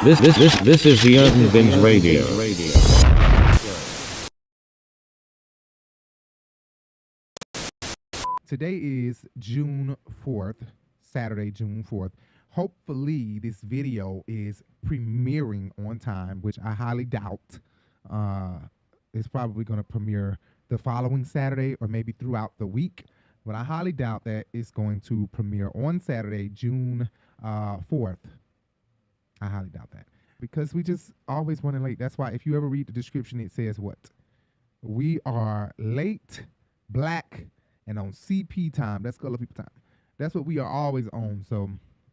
This is the Urban Binge Radio. Today is June 4th, Saturday, June 4th. Hopefully this video is premiering on time, which I highly doubt. It's probably going to premiere the following Saturday or maybe throughout the week. But I highly doubt that it's going to premiere on Saturday, June 4th. I highly doubt that because we just always running late. That's why if you ever read the description, it says what? We are late, black, and on CP time. That's color people time. That's what we are always on. So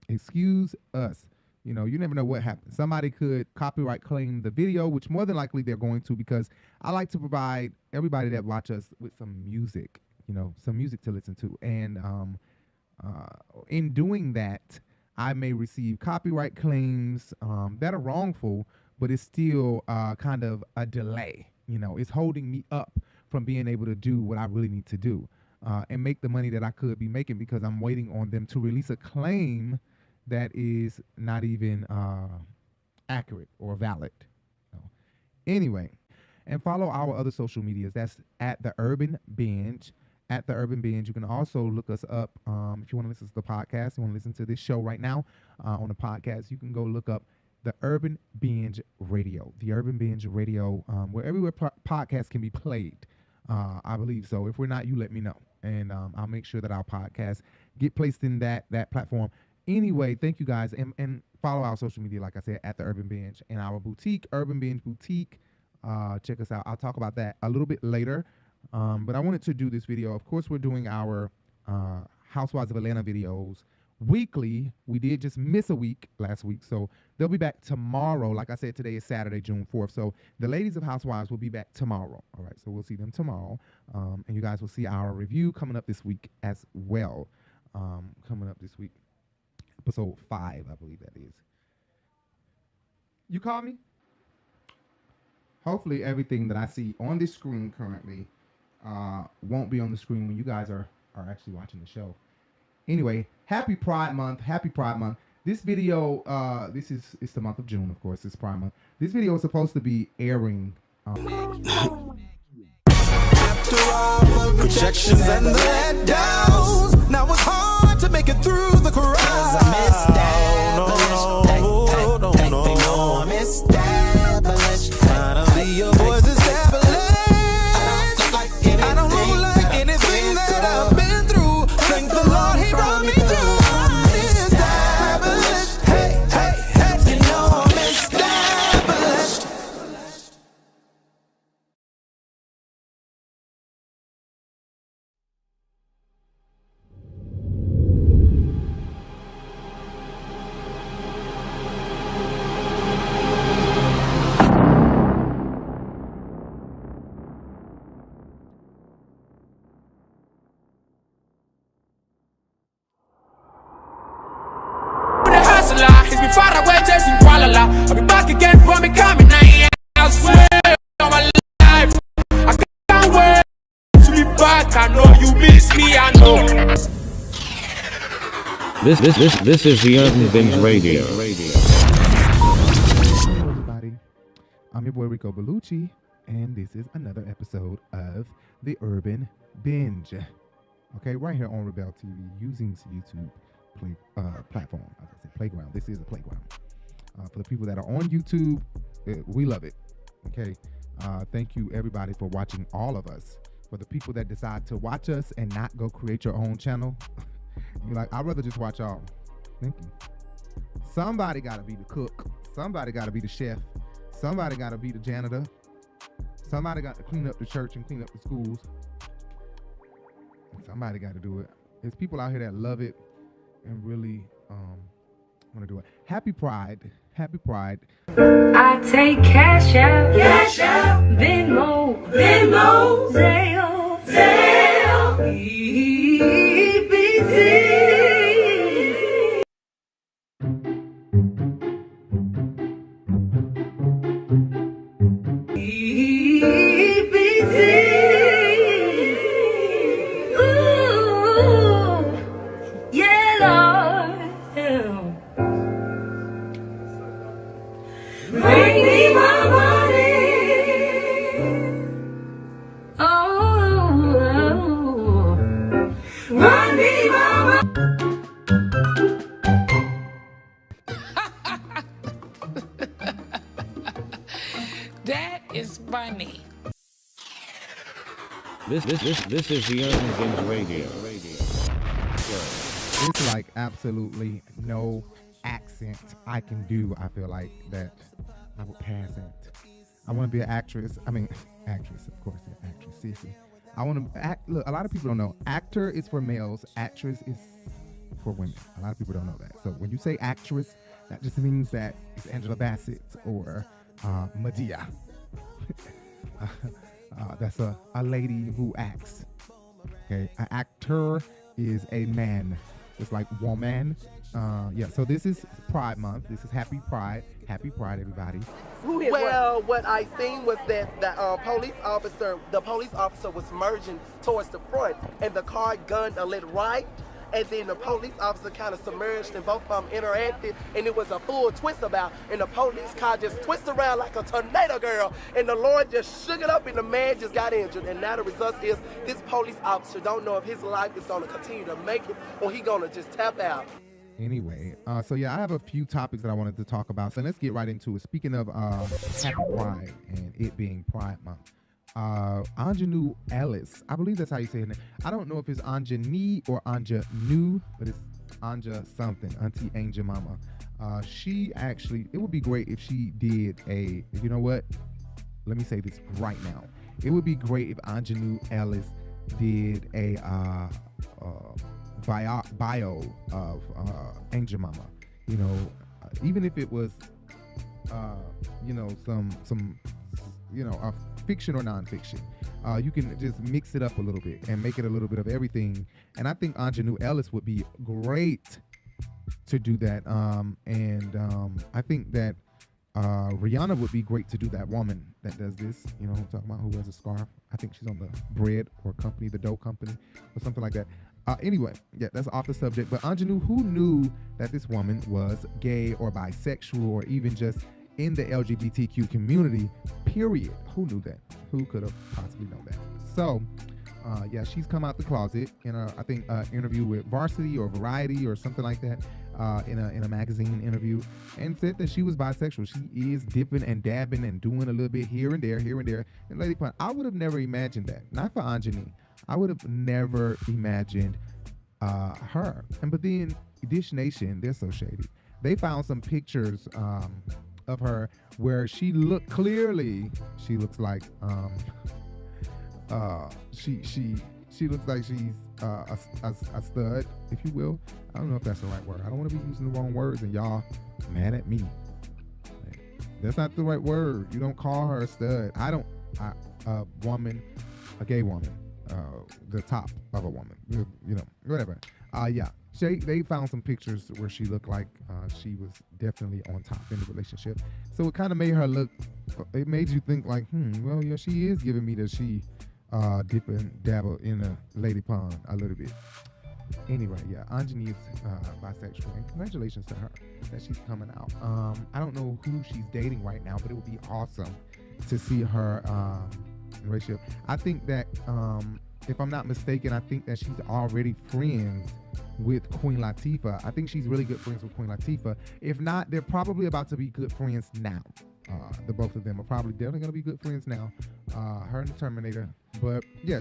excuse us. You know, you never know what happens. Somebody could copyright claim the video, which more than likely they're going to, because I like to provide everybody that watch us with some music, you know, some music to listen to. And in doing that, I may receive copyright claims that are wrongful, but it's still kind of a delay. You know, it's holding me up from being able to do what I really need to do and make the money that I could be making, because I'm waiting on them to release a claim that is not even accurate or valid. So, anyway, and follow our other social medias. That's at The Urban Binge. At The Urban Binge. You can also look us up if you want to listen to the podcast. You want to listen to this show right now on the podcast. You can go look up The Urban Binge Radio. The Urban Binge Radio, where everywhere podcasts can be played. I believe so. If we're not, you let me know, and I'll make sure that our podcast get placed in that platform. Anyway, thank you guys, and follow our social media, like I said, at The Urban Binge, and our boutique, Urban Binge Boutique. Check us out. I'll talk about that a little bit later. But I wanted to do this video. Of course, we're doing our Housewives of Atlanta videos weekly. We did just miss a week last week, so they'll be back tomorrow. Like I said, today is Saturday, June 4th. So the ladies of Housewives will be back tomorrow. All right, so we'll see them tomorrow. And you guys will see our review coming up this week as well. Coming up this week. Episode 5, I believe that is. You call me? Hopefully everything that I see on this screen currently won't be on the screen when you guys are actually watching the show. Anyway, happy Pride Month. Happy Pride Month. This video, it's the month of June, of course. It's Pride Month. This video is supposed to be airing. After all the projections and the letdowns, now it's hard to make it through the crowd. 'Cause I'm established. They know I'm established. Finally, your voice is established. I don't look like anything that I've been through. Thank the Lord, He brought me through. I'm established. Hey, hey, hey, you know I'm established. I'll be back again for me coming. I swear on my life, I can't wait to be back. I know you miss me, I know. This is the Urban Binge Radio. Hello, everybody. I'm your boy Rico Bellucci, and this is another episode of the Urban Binge. Okay, right here on Rebel TV, using YouTube platform. As I said, playground. This is a playground. For the people that are on YouTube, we love it. Okay. Thank you, everybody, for watching all of us. For the people that decide to watch us and not go create your own channel, you're like, I'd rather just watch y'all. Thank you. Somebody got to be the cook. Somebody got to be the chef. Somebody got to be the janitor. Somebody got to clean up the church and clean up the schools. Somebody got to do it. There's people out here that love it and really want to do it. Happy Pride. Happy Pride. I take cash out, Venmo, Zelle, EBT. That is funny. This is the Urban Binge Radio. It's like absolutely no accent I can do. I feel like that I would pass it. I want to be an actress. I mean, actress, of course, yeah, actress. Sissy. I want to act. Look, a lot of people don't know. Actor is for males. Actress is for women. A lot of people don't know that. So when you say actress, that just means that it's Angela Bassett or Medea. That's a lady who acts. Okay, an actor is a man. It's like woman. Yeah, so this is Pride Month. This is Happy Pride. Happy Pride, everybody. Well, what I seen was that the police officer was merging towards the front, and the car gunned a little right, and then the police officer kind of submerged, and both of them interacted, and it was a full twist about, and the police car just twisted around like a tornado, girl, and the Lord just shook it up, and the man just got injured, and now the result is this police officer don't know if his life is going to continue to make it, or he going to just tap out. Anyway, so yeah, I have a few topics that I wanted to talk about. So let's get right into it. Speaking of Happy Pride and it being Pride Month, Anjanou Ellis, I believe that's how you say her name. I don't know if it's Anjani or Anjanou, but it's Anja something, Auntie Angel Mama. She actually, it would be great if she did a, you know what? Let me say this right now. It would be great if Anjanou Ellis did a bio of Angel Mama, you know, even if it was you know, some you know, a fiction or non-fiction. You can just mix it up a little bit and make it a little bit of everything, and I think Anjanou Ellis would be great to do that. I think that Rihanna would be great to do that woman that does this, you know what I'm talking about, who wears a scarf. I think she's on the bread or company, the dough company or something like that. Anyway, yeah, that's off the subject. But Anjanou, who knew that this woman was gay or bisexual or even just in the LGBTQ community, period? Who knew that? Who could have possibly known that? So, yeah, she's come out the closet in a, I think, interview with Varsity or Variety or something like that, in a magazine interview, and said that she was bisexual. She is dipping and dabbing and doing a little bit here and there. And Lady Pun, I would have never imagined that. Not for Anjani. I would have never imagined her. But then Dish Nation, they're so shady. They found some pictures of her where she looked clearly. She looks like she looks like she's a stud, if you will. I don't know if that's the right word. I don't want to be using the wrong words and y'all mad at me. That's not the right word. You don't call her a stud. A woman, a gay woman, the top of a woman, you know, whatever. Yeah, they found some pictures where she looked like she was definitely on top in the relationship. So it kind of made her look, it made you think like, well, yeah, she is giving me that she dip and dabble in a lady pond a little bit. Anyway, yeah, Anjani is bisexual, and congratulations to her that she's coming out. I don't know who she's dating right now, but it would be awesome to see her relationship. I think that, if I'm not mistaken, I think that she's already friends with Queen Latifah. I think she's really good friends with Queen Latifah. If not, they're probably about to be good friends now. The both of them are probably definitely going to be good friends now. Her and the Terminator. But yeah,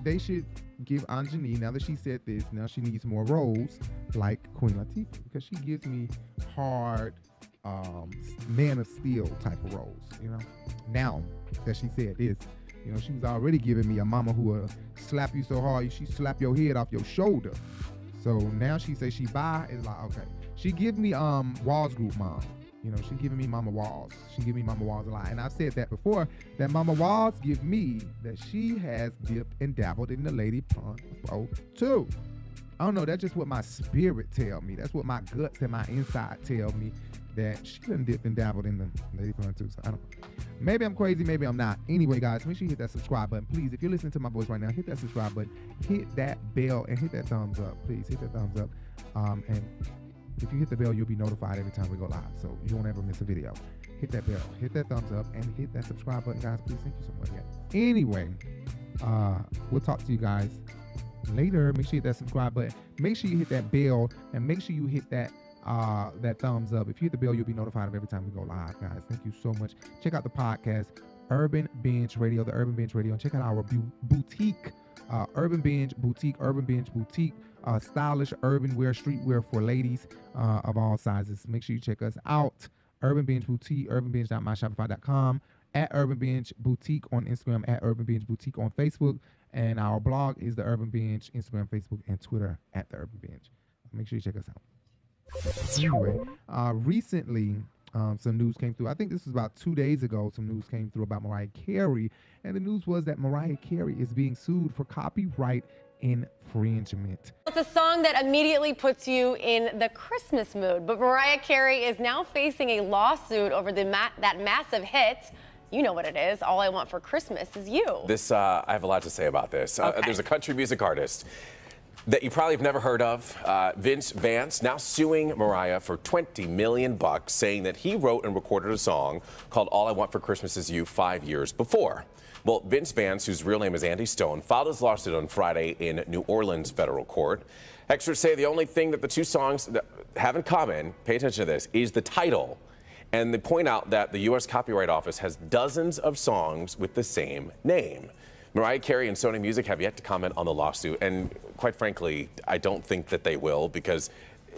they should give Anjani, now that she said this, now she needs more roles like Queen Latifah, because she gives me hard Man of Steel type of roles, you know. Now that she said this, you know, she was already giving me a mama who will slap you so hard she slap your head off your shoulder. So now she say she bi, it's like, okay. She give me Walls Group mom. You know, she giving me Mama Walls. She give me Mama Walls a lot. And I've said that before, that Mama Walls give me that she has dipped and dabbled in the lady pond before too. I don't know, that's just what my spirit tell me. That's what my guts and my inside tell me, that she done dipped and dabbled in the lady pond too. So I don't know. Maybe I'm crazy, maybe I'm not. Anyway, guys, make sure you hit that subscribe button. Please, if you're listening to my voice right now, hit that subscribe button, hit that bell, and hit that thumbs up. Please hit that thumbs up. And if you hit the bell, you'll be notified every time we go live, so you won't ever miss a video. Hit that bell, hit that thumbs up, and hit that subscribe button, guys. Please, thank you so much. Yeah. Anyway, we'll talk to you guys later. Make sure you hit that subscribe button. Make sure you hit that bell, and make sure you hit that that thumbs up. If you hit the bell, you'll be notified of every time we go live, guys. Thank you so much. Check out the podcast, Urban Bench Radio, the Urban Bench Radio, and check out our boutique, Urban Bench Boutique, stylish urban wear, streetwear for ladies of all sizes. Make sure you check us out. Urban Bench Boutique, urbanbench.myshopify.com, at Urban Bench Boutique on Instagram, at Urban Bench Boutique on Facebook, and our blog is the Urban Bench, Instagram, Facebook, and Twitter at the Urban Bench. Make sure you check us out. Anyway, recently, some news came through. I think this was about 2 days ago. Some news came through about Mariah Carey, and the news was that Mariah Carey is being sued for copyright infringement. It's a song that immediately puts you in the Christmas mood, but Mariah Carey is now facing a lawsuit over that massive hit. You know what it is. All I Want for Christmas Is You. This, I have a lot to say about this. Okay. There's a country music artist that you probably have never heard of, Vince Vance, now suing Mariah for $20 million, saying that he wrote and recorded a song called All I Want for Christmas Is You 5 years before. Well, Vince Vance, whose real name is Andy Stone, filed his lawsuit on Friday in New Orleans federal court. Experts say the only thing that the two songs have in common, pay attention to this, is the title. And they point out that the U.S. Copyright Office has dozens of songs with the same name. Mariah Carey and Sony Music have yet to comment on the lawsuit, and quite frankly, I don't think that they will, because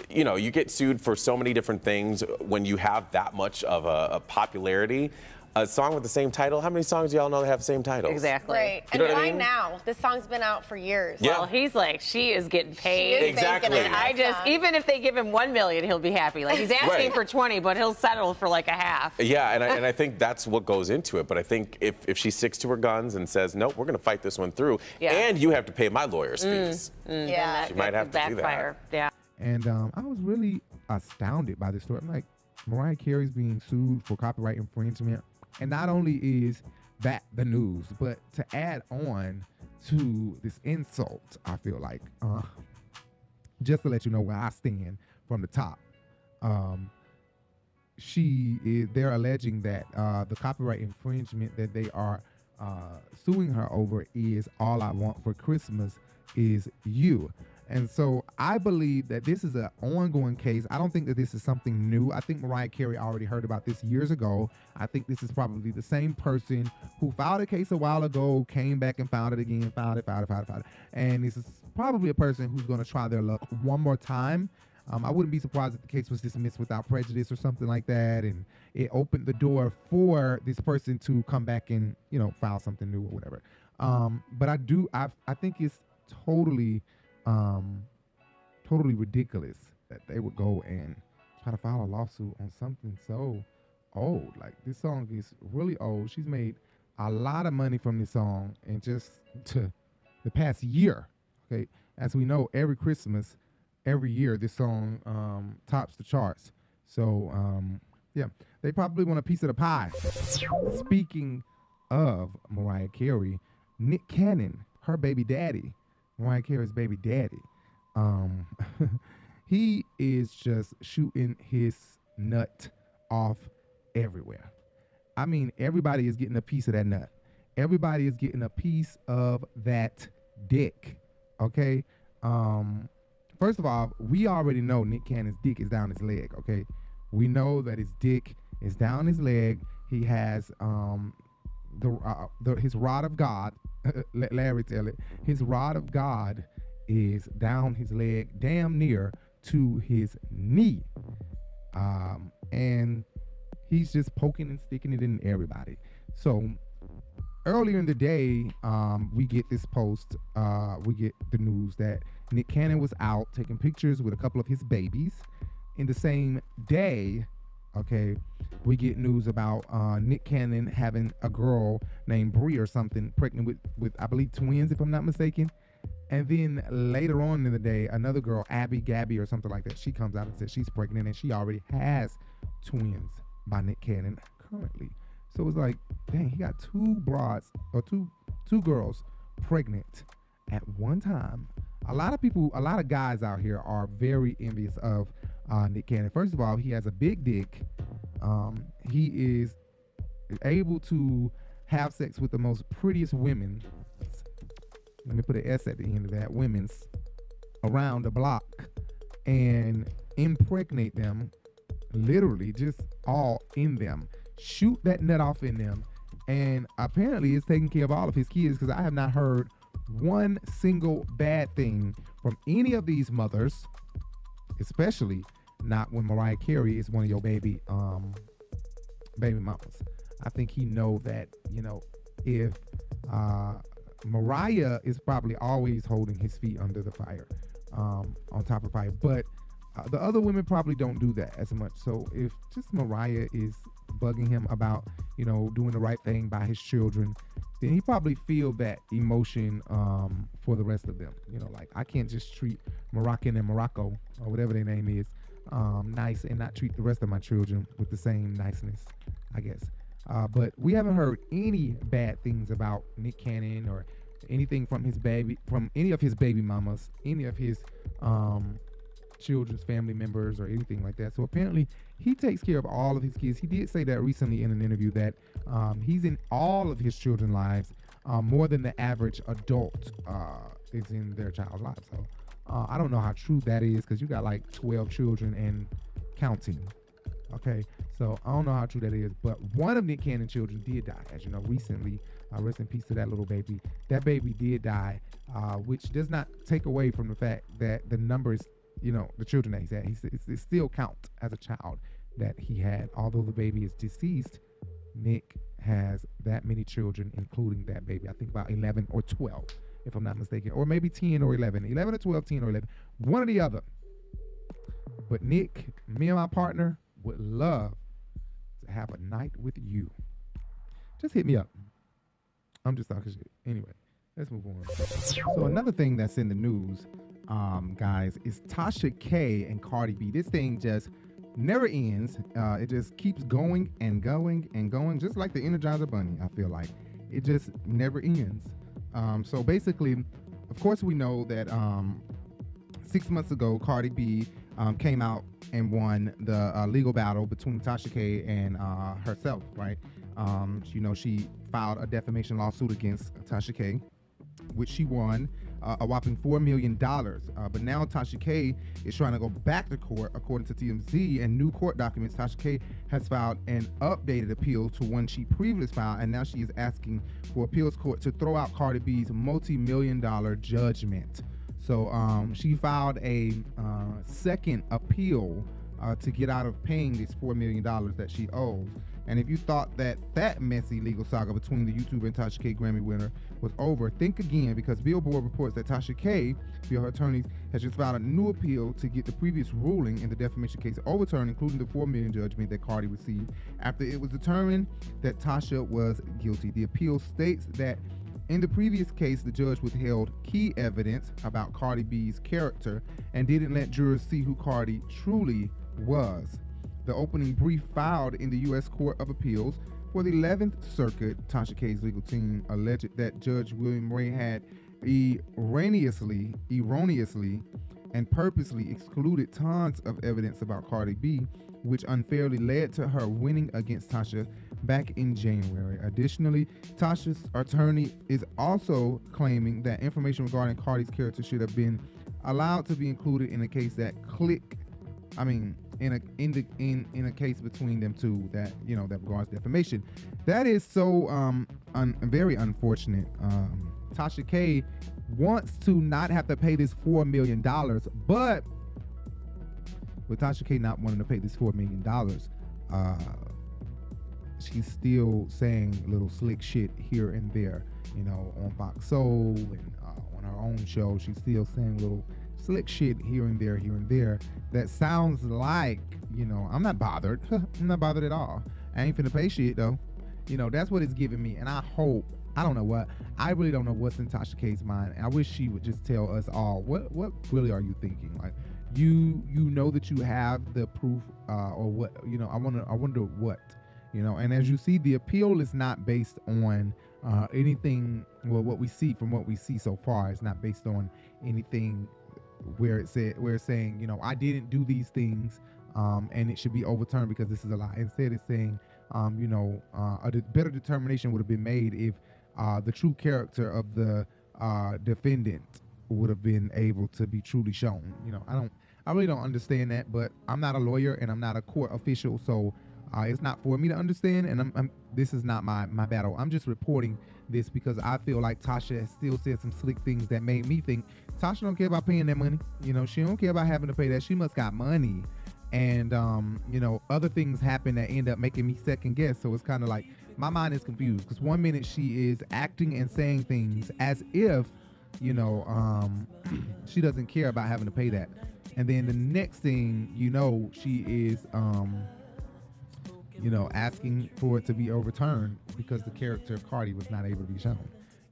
you know, you get sued for so many different things when you have that much of a popularity. A song with the same title, how many songs do y'all know that have the same titles? Exactly. Right. You know And what I why mean? now? This song's been out for years. Yeah. Well, he's like, she is getting paid. She is Exactly. banking on I that just, song. even if they give him $1 million, he'll be happy. Like, he's asking Right. for 20, but he'll settle for like a half. Yeah, and I think that's what goes into it. But I think if she sticks to her guns and says, nope, we're going to fight this one through, Yeah. and you have to pay my lawyer's fees. Yeah. She might have to do that. Backfire. Yeah. And I was really astounded by this story. I'm like, Mariah Carey's being sued for copyright infringement. And not only is that the news, but to add on to this insult, I feel like, just to let you know where I stand from the top, they're alleging that the copyright infringement that they are suing her over is All I Want for Christmas Is You. And so I believe that this is an ongoing case. I don't think that this is something new. I think Mariah Carey already heard about this years ago. I think this is probably the same person who filed a case a while ago, came back and filed it again, filed it. And this is probably a person who's going to try their luck one more time. I wouldn't be surprised if the case was dismissed without prejudice or something like that. And it opened the door for this person to come back and, you know, file something new or whatever. But I think it's totally ridiculous that they would go and try to file a lawsuit on something so old. Like, this song is really old. She's made a lot of money from this song in just the past year. Okay, as we know, every Christmas, every year, this song tops the charts. So yeah, they probably want a piece of the pie. Speaking of Mariah Carey, Nick Cannon, her baby daddy, Mariah Carey's baby daddy, he is just shooting his nut off everywhere. I mean, everybody is getting a piece of that nut. Everybody is getting a piece of that dick, okay? First of all, we already know Nick Cannon's dick is down his leg, okay? We know that his dick is down his leg. He has his rod of God. Let Larry tell it. His rod of God is down his leg, damn near to his knee, and he's just poking and sticking it in everybody. So earlier in the day, we get this post. We get the news that Nick Cannon was out taking pictures with a couple of his babies. In the same day, okay, we get news about Nick Cannon having a girl named Bree or something, pregnant with I believe twins, if I'm not mistaken. And then later on in the day, another girl, Gabby or something like that, she comes out and says she's pregnant and she already has twins by Nick Cannon currently. So it's like, dang, he got two girls pregnant at one time. A lot of guys out here are very envious of Nick Cannon. First of all, he has a big dick. He is able to have sex with the most prettiest women. Let me put an S at the end of that. Women's around the block. And impregnate them, literally just all in them, shoot that nut off in them, and apparently is taking care of all of his kids, because I have not heard one single bad thing from any of these mothers, especially not when Mariah Carey is one of your baby mamas. I think he know that, if Mariah is probably always holding his feet under the fire, on top of fire, but the other women probably don't do that as much. So if just Mariah is bugging him about, doing the right thing by his children, then he probably feel that emotion for the rest of them. Like, I can't just treat Moroccan and Morocco, or whatever their name is, nice, and not treat the rest of my children with the same niceness, I guess. But we haven't heard any bad things about Nick Cannon or anything from any of his baby mamas, any of his children's family members or anything like that. So apparently he takes care of all of his kids. He did say that recently in an interview that he's in all of his children's lives more than the average adult is in their child's lives. So I don't know how true that is, because you got like 12 children and counting. Okay, so I don't know how true that is, but one of Nick Cannon's children did die, as you know, recently. Rest in peace to that little baby. That baby did die, which does not take away from the fact that the numbers, the children that he's had, it still count as a child that he had. Although the baby is deceased, Nick has that many children, including that baby. I think about 11 or 12, if I'm not mistaken, or maybe 10 or 11. 11 or 12, 10 or 11, one or the other. But Nick, me and my partner would love to have a night with you. Just hit me up. I'm just talking shit. Anyway, let's move on. So another thing that's in the news, guys, is Tasha K and Cardi B. This thing just never ends. It just keeps going and going and going, just like the Energizer Bunny, I feel like. It just never ends. So basically, of course, we know that 6 months ago, Cardi B came out and won the legal battle between Tasha K and herself, right? She filed a defamation lawsuit against Tasha K, which she won a whopping $4 million. But now Tasha K is trying to go back to court. According to TMZ and new court documents, Tasha K has filed an updated appeal to one she previously filed, and now she is asking for appeals court to throw out Cardi B's multi-million-dollar judgment. So she filed a second appeal to get out of paying this $4 million that she owes. And if you thought that messy legal saga between the YouTuber and Tasha K Grammy winner was over, think again, because Billboard reports that Tasha K, via her attorneys, has just filed a new appeal to get the previous ruling in the defamation case overturned, including the $4 million judgment that Cardi received after it was determined that Tasha was guilty. The appeal states that in the previous case, the judge withheld key evidence about Cardi B's character and didn't let jurors see who Cardi truly was. The opening brief filed in the U.S. Court of Appeals for the 11th Circuit, Tasha K's legal team alleged that Judge William Ray had erroneously, and purposely excluded tons of evidence about Cardi B, which unfairly led to her winning against Tasha back in January. Additionally, Tasha's attorney is also claiming that information regarding Cardi's character should have been allowed to be included in a case that in a case between them two that that regards defamation. That is so very unfortunate. Tasha K wants to not have to pay this $4 million, but with Tasha K not wanting to pay this $4 million, she's still saying little slick shit here and there, on Fox Soul and on her own show. She's still saying little slick shit here and there that sounds like, I'm not bothered. I'm not bothered at all. I ain't finna pay shit though. That's what it's giving me. And I really don't know what's in Tasha K's mind. I wish she would just tell us all what really are you thinking? Like, you know that you have the proof, or what, I wonder what, and as you see, the appeal is not based on anything. Well, what we see so far is not based on anything where it's saying, I didn't do these things, and it should be overturned because this is a lie. Instead, it's saying, a better determination would have been made if the true character of the defendant would have been able to be truly shown. I really don't understand that, but I'm not a lawyer and I'm not a court official, so it's not for me to understand, and this is not my battle. I'm just reporting this because I feel like Tasha still said some slick things that made me think Tasha don't care about paying that money. You know, she don't care about having to pay that. She must got money. And, you know, other things happen that end up making me second guess. So it's kind of like my mind is confused because one minute she is acting and saying things as if, you know, she doesn't care about having to pay that. And then the next thing, you know, she is, you know, asking for it to be overturned because the character of Cardi was not able to be shown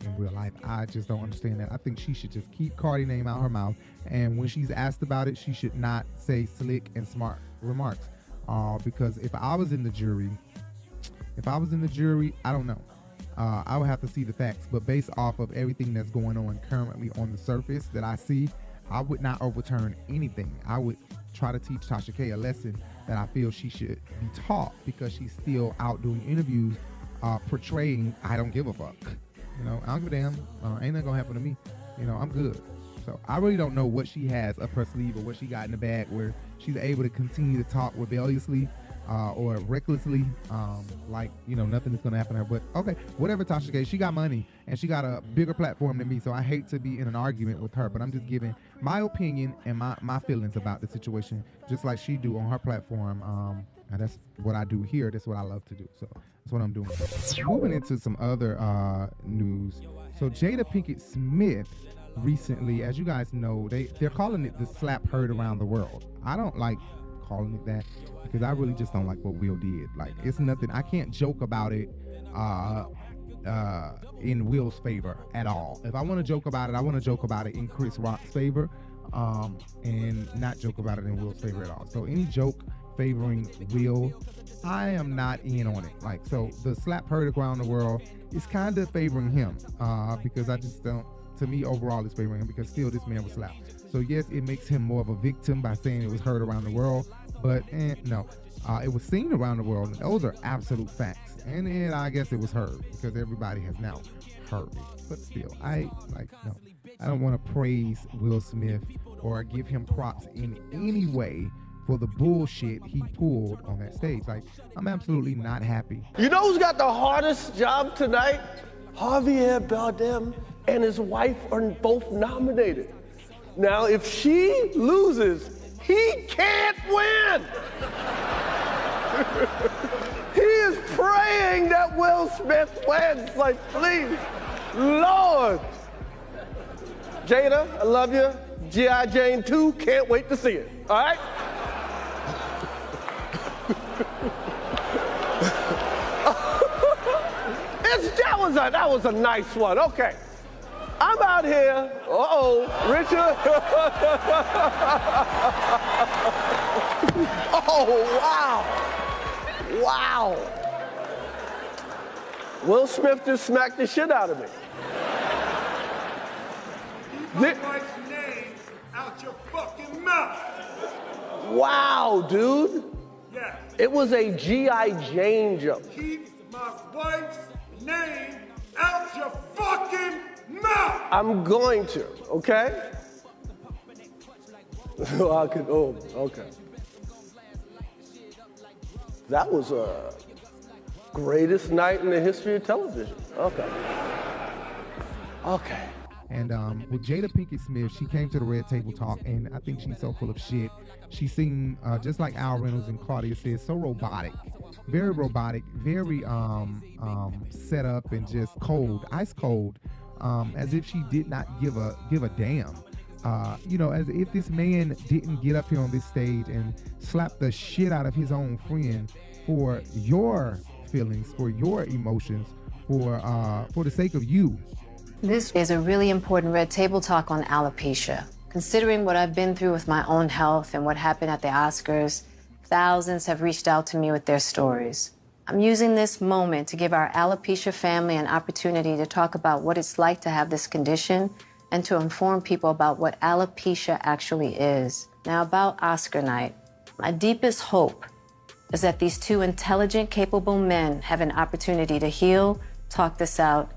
in real life. I just don't understand that. I think she should just keep Cardi's name out her mouth, and when she's asked about it, she should not say slick and smart remarks. Because if I was in the jury, I don't know. I would have to see the facts, but based off of everything that's going on currently on the surface that I see, I would not overturn anything. I would try to teach Tasha K a lesson that I feel she should be taught because she's still out doing interviews portraying I don't give a fuck. You know, I don't give a damn. Ain't nothing gonna happen to me. You know, I'm good. So I really don't know what she has up her sleeve or what she got in the bag where she's able to continue to talk rebelliously or recklessly, like, you know, nothing is gonna happen to her. But okay, whatever, Tasha K, she got money and she got a bigger platform than me, so I hate to be in an argument with her, but I'm just giving my opinion and my feelings about the situation, just like she do on her platform. And that's what I do here. That's what I love to do. So that's what I'm doing. Moving into some other news. So Jada Pinkett Smith recently, as you guys know, they're calling it the slap heard around the world. I don't like calling it that because I really just don't like what Will did. Like, it's nothing. I can't joke about it in Will's favor at all. If I want to joke about it, I want to joke about it in Chris Rock's favor, and not joke about it in Will's favor at all. So any joke favoring Will, I am not in on it. Like, so the slap heard around the world is kind of favoring him because I just don't, to me overall it's favoring him because still this man was slapped. So yes, it makes him more of a victim by saying it was heard around the world, but no, it was seen around the world, and those are absolute facts. And then I guess it was heard because everybody has now heard it. But still, I don't want to praise Will Smith or give him props in any way for the bullshit he pulled on that stage. Like, I'm absolutely not happy. You know who's got the hardest job tonight? Javier Bardem and his wife are both nominated. Now, if she loses, he can't win. He is praying that Will Smith wins. Like, please, Lord. Jada, I love you. G.I. Jane 2, can't wait to see it. All right? That was a nice one. Okay. I'm out here. Richard. Oh, wow. Wow. Will Smith just smacked the shit out of me. Keep my wife's name out your fucking mouth. Wow, dude. Yeah. It was a G.I. Jane jump. Keep my wife's name out your fucking mouth. I'm going to, okay? Okay. That was a greatest night in the history of television. Okay. And with Jada Pinkett Smith, she came to the Red Table Talk, and I think she's so full of shit. She seemed, just like Al Reynolds and Claudia said, so robotic. Very robotic, very set up and just cold, ice cold, as if she did not give a damn. You know, as if this man didn't get up here on this stage and slap the shit out of his own friend for your feelings, for your emotions, for the sake of you. This is a really important Red Table Talk on alopecia. Considering what I've been through with my own health and what happened at the Oscars, thousands have reached out to me with their stories. I'm using this moment to give our alopecia family an opportunity to talk about what it's like to have this condition and to inform people about what alopecia actually is. Now, about Oscar night, my deepest hope is that these two intelligent, capable men have an opportunity to heal, talk this out,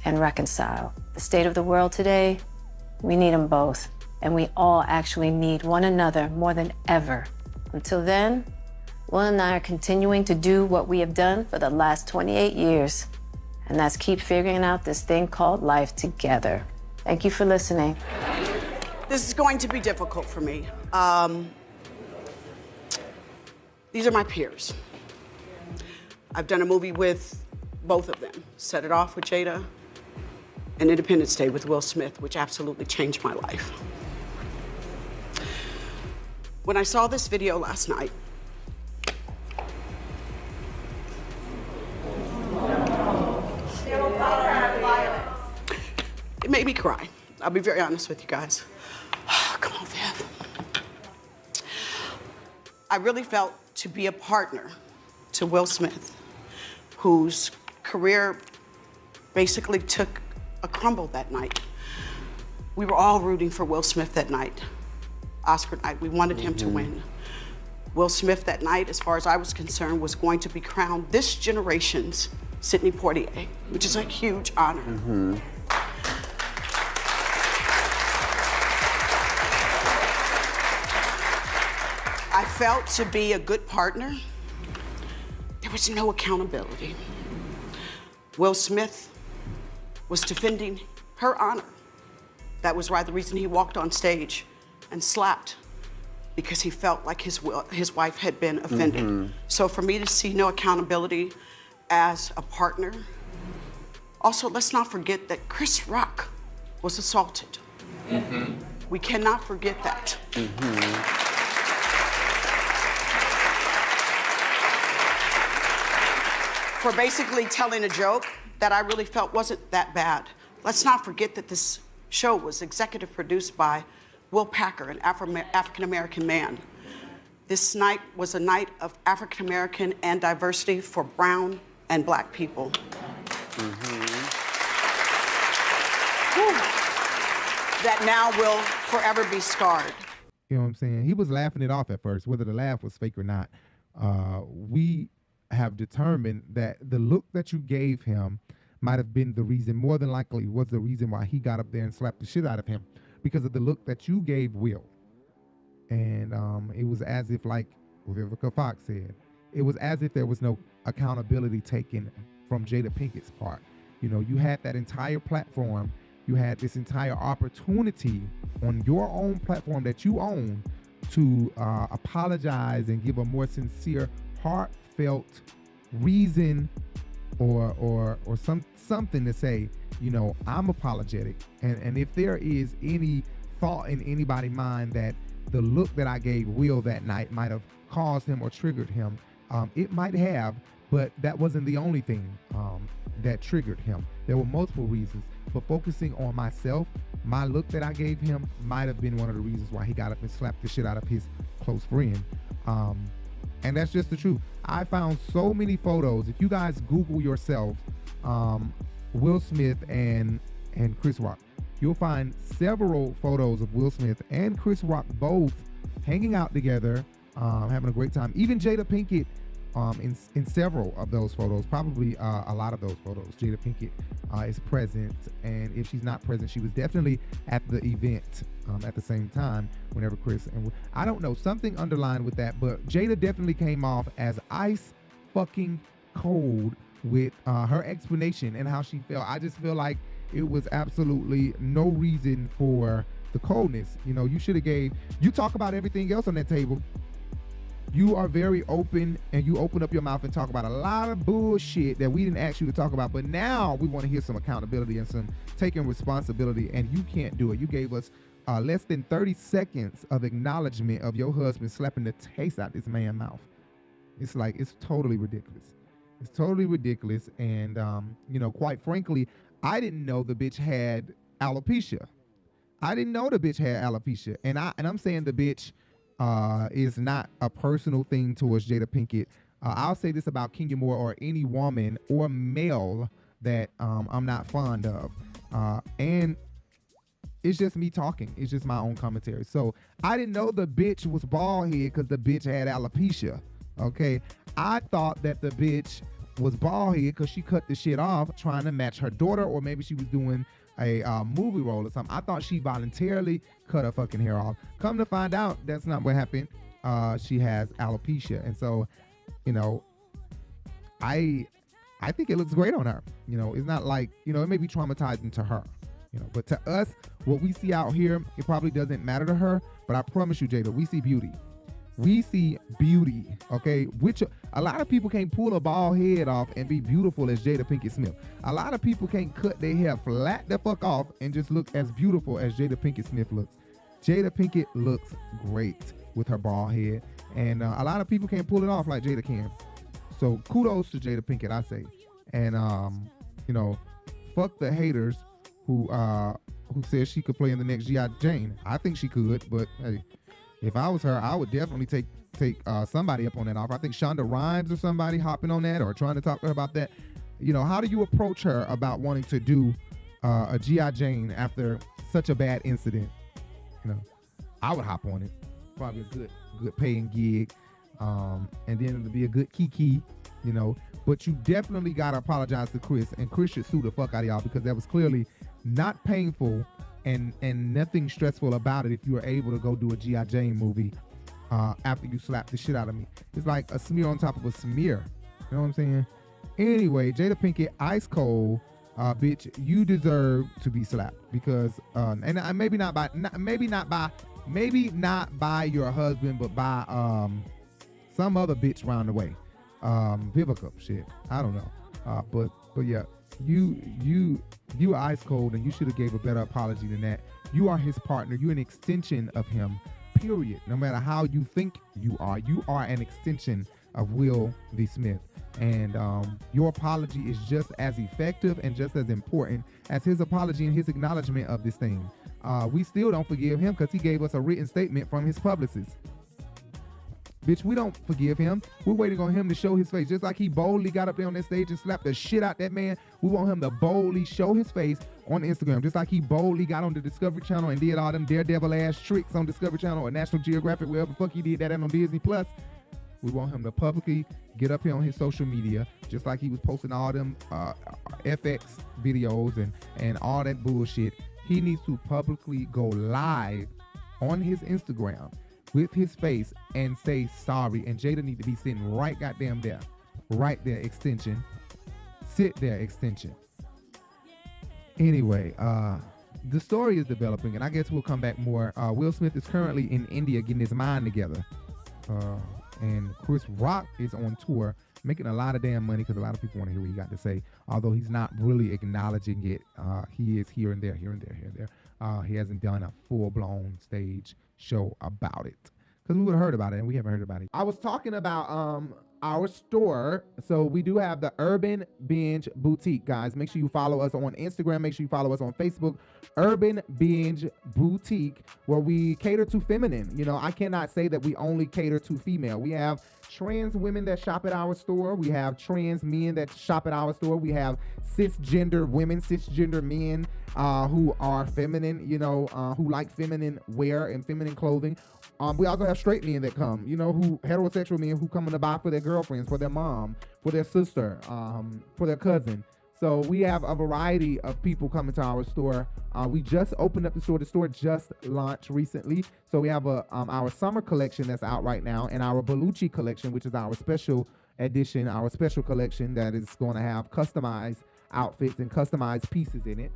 and reconcile. The state of the world today, we need them both. and we all actually need one another more than ever. Until then, Will and I are continuing to do what we have done for the last 28 years, and that's keep figuring out this thing called life together. Thank you for listening. This is going to be difficult for me. These are my peers. I've done a movie with both of them. Set It Off with Jada and Independence Day with Will Smith, which absolutely changed my life. When I saw this video last night, it made me cry. I'll be very honest with you guys. Come on, Viv. I really felt to be a partner to Will Smith, whose career basically took a crumble that night. We were all rooting for Will Smith that night. Oscar night, we wanted him to win. Will Smith that night, as far as I was concerned, was going to be crowned this generation's Sidney Poitier, which is a huge honor. I felt to be a good partner, there was no accountability. Will Smith was defending her honor. That was why the reason he walked on stage and slapped, because he felt like his wife had been offended. So for me to see no accountability as a partner, also let's not forget that Chris Rock was assaulted. We cannot forget that. For basically telling a joke that I really felt wasn't that bad. Let's not forget that this show was executive produced by Will Packer, an African-American man. This night was a night of African-American and diversity for brown and black people. That now will forever be scarred. You know what I'm saying? He was laughing it off at first, whether the laugh was fake or not. We have determined that the look that you gave him might have been the reason, more than likely was the reason why he got up there and slapped the shit out of him, because of the look that you gave Will. And it was as if, like Vivica Fox said, it was as if there was no accountability taken from Jada Pinkett's part. You know, you had that entire platform, you had this entire opportunity on your own platform that you own to apologize and give a more sincere, heartfelt reason or something to say, you know, I'm apologetic. And if there is any thought in anybody's mind that the look that I gave Will that night might have caused him or triggered him, it might have, but that wasn't the only thing that triggered him. There were multiple reasons, but focusing on myself, my look that I gave him might have been one of the reasons why he got up and slapped the shit out of his close friend. And that's just the truth. I found so many photos. If you guys Google yourself, Will Smith and Chris Rock, you'll find several photos of Will Smith and Chris Rock both hanging out together, having a great time. Even Jada Pinkett in several of those photos, probably a lot of those photos, Jada Pinkett is present, and if she's not present, she was definitely at the event at the same time whenever Chris and I don't know, something underlined with that, but Jada definitely came off as ice fucking cold with her explanation and how she felt. I just feel like it was absolutely no reason for the coldness. You know, you should have you talk about everything else on that table. You are very open and you open up your mouth and talk about a lot of bullshit that we didn't ask you to talk about, but now we want to hear some accountability and some taking responsibility, and you can't do it. You gave us less than 30 seconds of acknowledgement of your husband slapping the taste out this man's mouth. It's like, it's totally ridiculous. It's totally ridiculous. And, you know, quite frankly, I didn't know the bitch had alopecia. I didn't know the bitch had alopecia. And I'm saying the bitch is not a personal thing towards Jada Pinkett. I'll say this about Kenya Moore or any woman or male that I'm not fond of. And it's just me talking. It's just my own commentary. So I didn't know the bitch was bald head because the bitch had alopecia. Okay. I thought that the bitch was bald head because she cut the shit off trying to match her daughter, or maybe she was doing a movie role or something. I thought she voluntarily cut her fucking hair off. Come to find out, that's not what happened. She has alopecia, and so, you know, I think it looks great on her. You know, it's not like, you know, it may be traumatizing to her, you know, but to us, what we see out here, it probably doesn't matter to her. But I promise you, Jada, we see beauty. We see beauty, okay? Which a lot of people can't pull a bald head off and be beautiful as Jada Pinkett Smith. A lot of people can't cut their hair flat the fuck off and just look as beautiful as Jada Pinkett Smith looks. Jada Pinkett looks great with her bald head, and a lot of people can't pull it off like Jada can. So kudos to Jada Pinkett, I say. And you know, fuck the haters who says she could play in the next G.I. Jane. I think she could, but hey, if I was her, I would definitely take somebody up on that offer. I think Shonda Rhimes or somebody hopping on that or trying to talk to her about that. You know, how do you approach her about wanting to do a G.I. Jane after such a bad incident? You know, I would hop on it. Probably a good paying gig. And then it'll be a good kiki, you know. But you definitely got to apologize to Chris, and Chris should sue the fuck out of y'all, because that was clearly not painful and nothing stressful about it if you were able to go do a G.I. Jane movie after you slapped the shit out of me. It's like a smear on top of a smear. You know what I'm saying? Anyway, Jada Pinkett, ice cold, bitch, you deserve to be slapped, because and maybe not by your husband, but by some other bitch round the way. Vivica shit. I don't know. But yeah, you ice cold, and you should have gave a better apology than that. You are his partner. You're an extension of him, period. No matter how you think you are an extension of Will V. Smith. And your apology is just as effective and just as important as his apology and his acknowledgement of this thing. We still don't forgive him because he gave us a written statement from his publicist. Bitch, we don't forgive him. We're waiting on him to show his face. Just like he boldly got up there on that stage and slapped the shit out that man, we want him to boldly show his face on Instagram. Just like he boldly got on the Discovery Channel and did all them daredevil ass tricks on Discovery Channel or National Geographic, wherever the fuck he did that on Disney Plus. We want him to publicly get up here on his social media, just like he was posting all them FX videos and all that bullshit. He needs to publicly go live on his Instagram with his face and say sorry. And Jada need to be sitting right goddamn there. Right there, extension. Sit there, extension. Anyway, the story is developing, and I guess we'll come back more. Will Smith is currently in India getting his mind together. And Chris Rock is on tour, making a lot of damn money, because a lot of people want to hear what he got to say. Although he's not really acknowledging it. He is here and there, here and there, here and there. He hasn't done a full-blown stage show about it, because we would have heard about it, and we haven't heard about it. I was talking about our store. So we do have the Urban Binge Boutique, guys. Make sure you follow us on Instagram. Make sure you follow us on Facebook. Urban Binge Boutique, where we cater to feminine. You know, I cannot say that we only cater to female. We have trans women that shop at our store. We have trans men that shop at our store. We have cisgender women, cisgender men who are feminine, you know, who like feminine wear and feminine clothing. We also have straight men that come, you know, who heterosexual men who come in to buy for their girlfriends, for their mom, for their sister, for their cousin. So we have a variety of people coming to our store. We just opened up the store. The store just launched recently. So we have our summer collection that's out right now, and our Bellucci collection, which is our special edition, our special collection that is going to have customized outfits and customized pieces in it.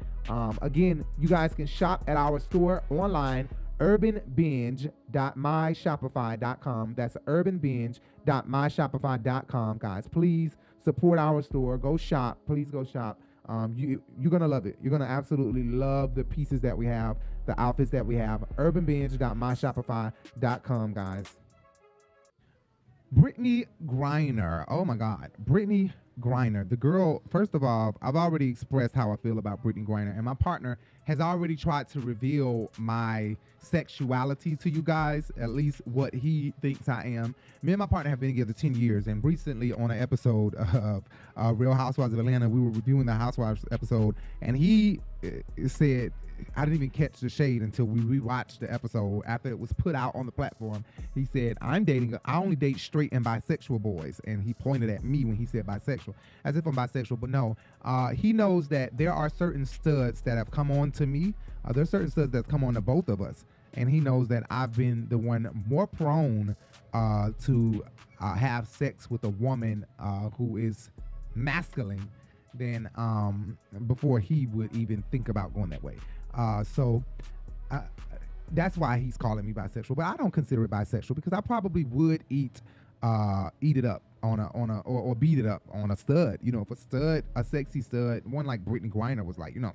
Again, you guys can shop at our store online, urbanbinge.myshopify.com. That's urbanbinge.myshopify.com, guys. Please support our store. Go shop. Please go shop. You're going to love it. You're going to absolutely love the pieces that we have, the outfits that we have. urbanbinge.myshopify.com, guys. Britney Griner. Oh, my God. Britney Griner. The girl, first of all, I've already expressed how I feel about Britney Griner, and my partner has already tried to reveal my sexuality to you guys, at least what he thinks I am. Me and my partner have been together 10 years, and recently on an episode of Real Housewives of Atlanta, we were reviewing the Housewives episode, and he it said, I didn't even catch the shade until we rewatched the episode after it was put out on the platform. He said, I only date straight and bisexual boys. And he pointed at me when he said bisexual, as if I'm bisexual, but no. He knows that there are certain studs that have come on to me. There's certain studs that have come on to both of us. And he knows that I've been the one more prone to have sex with a woman who is masculine than before he would even think about going that way. So that's why he's calling me bisexual, but I don't consider it bisexual because I probably would eat it up or beat it up on a stud. You know, if a sexy stud, one like Britney Griner was like, you know,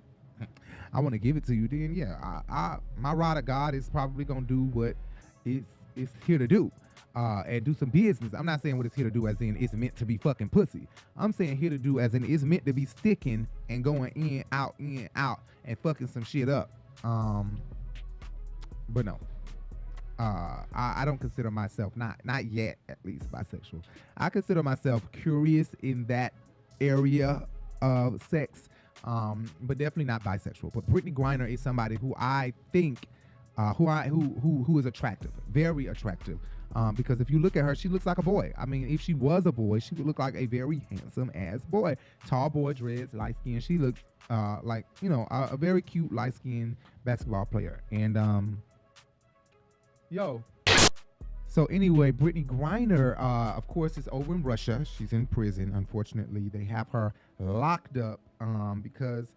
I want to give it to you, then yeah, my rod of God is probably gonna do what it's here to do. And do some business. I'm not saying what it's here to do as in it's meant to be fucking pussy. I'm saying here to do as in it's meant to be sticking and going in, out, and fucking some shit up. But no. I don't consider myself, not yet at least, bisexual. I consider myself curious in that area of sex, but definitely not bisexual. But Britney Griner is somebody who I think who is attractive, very attractive. Because if you look at her, she looks like a boy. I mean, if she was a boy, she would look like a very handsome ass boy. Tall boy, dreads, light skin. She looks like, you know, a very cute light skinned basketball player. And so anyway, Britney Griner, of course, is over in Russia. She's in prison. Unfortunately, they have her locked up because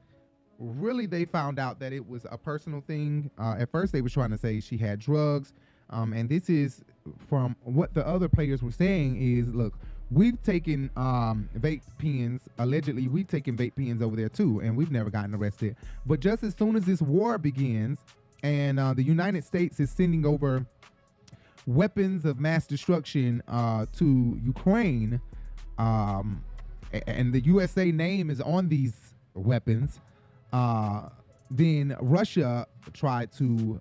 really they found out that it was a personal thing. At first, they were trying to say she had drugs. And this is from what the other players were saying is, look, we've taken vape pens, allegedly we've taken vape pens over there too, and we've never gotten arrested. But just as soon as this war begins and the United States is sending over weapons of mass destruction to Ukraine, and the USA name is on these weapons, then Russia tried to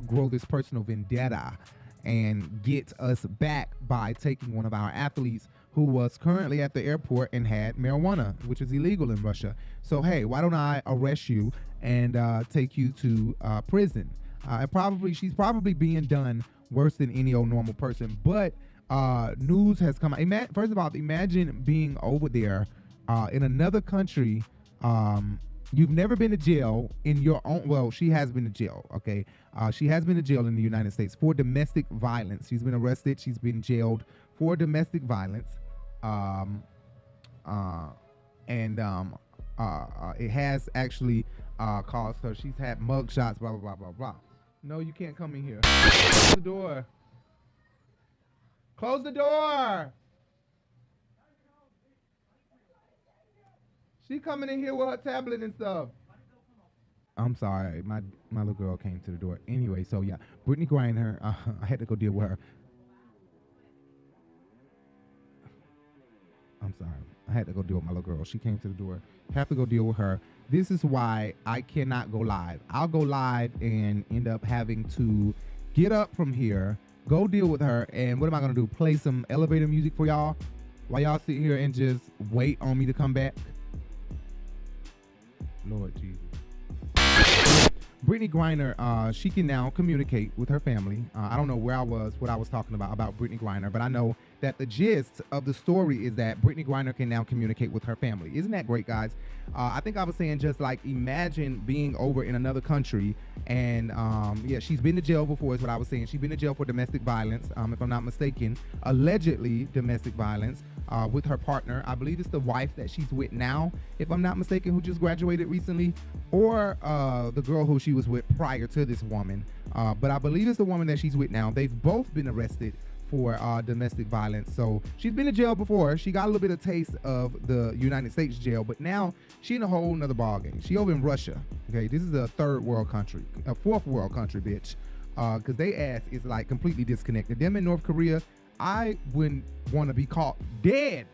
grow this personal vendetta and get us back by taking one of our athletes who was currently at the airport and had marijuana, which is illegal in Russia. So, hey, why don't I arrest you and take you to prison? And she's probably being done worse than any old normal person. But news has come out. First of all, imagine being over there in another country. You've never been to jail in your own. Well, she has been to jail. Okay, she has been to jail in the United States for domestic violence. She's been arrested. She's been jailed for domestic violence. It has actually caused her. She's had mug shots. Blah blah blah blah blah. No, you can't come in here. Close the door. Close the door. She coming in here with her tablet and stuff. I'm sorry, my little girl came to the door. Anyway, so yeah, Britney Griner, I had to go deal with her. I'm sorry, I had to go deal with my little girl. She came to the door. Have to go deal with her. This is why I cannot go live. I'll go live and end up having to get up from here, go deal with her, and what am I gonna do? Play some elevator music for y'all while y'all sit here and just wait on me to come back? Lord Jesus. Britney Griner, she can now communicate with her family. I don't know what I was talking about Britney Griner, but I know that the gist of the story is that Britney Griner can now communicate with her family. Isn't that great, guys? I think I was saying just like imagine being over in another country and yeah, she's been to jail before is what I was saying. She's been to jail for domestic violence, if I'm not mistaken, allegedly domestic violence with her partner. I believe it's the wife that she's with now, if I'm not mistaken, who just graduated recently, or the girl who she was with prior to this woman. But I believe it's the woman that she's with now. They've both been arrested for domestic violence. So she's been to jail before. She got a little bit of taste of the United States jail, but now she in a whole nother ballgame. She over in Russia. Okay, this is a third world country, a fourth world country, bitch. Because they ass is like completely disconnected. Them in North Korea, I wouldn't want to be caught dead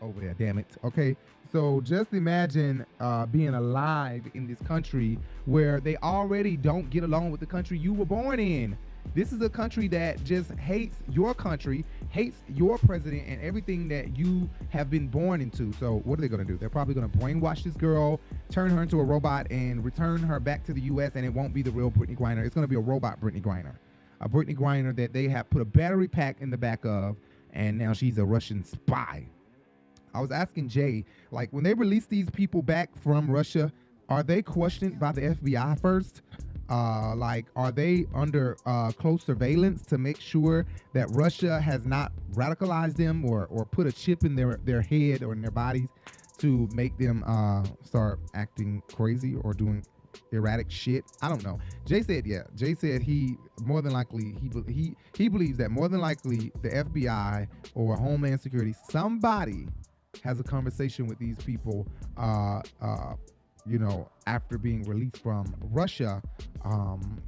over there, damn it. Okay, so just imagine being alive in this country where they already don't get along with the country you were born in. This is a country that just hates your country, hates your president and everything that you have been born into. So what are they going to do? They're probably going to brainwash this girl, turn her into a robot and return her back to the U.S. and it won't be the real Britney Griner. It's going to be a robot Britney Griner. A Britney Griner that they have put a battery pack in the back of, and now she's a Russian spy. I was asking Jay, like, when they release these people back from Russia, are they questioned by the FBI first? Like, are they under close surveillance to make sure that Russia has not radicalized them or put a chip in their head or in their bodies to make them start acting crazy or doing erratic shit? I don't know. Jay said, yeah. Jay said he more than likely, he believes that more than likely the FBI or Homeland Security, somebody has a conversation with these people, you know, after being released from Russia.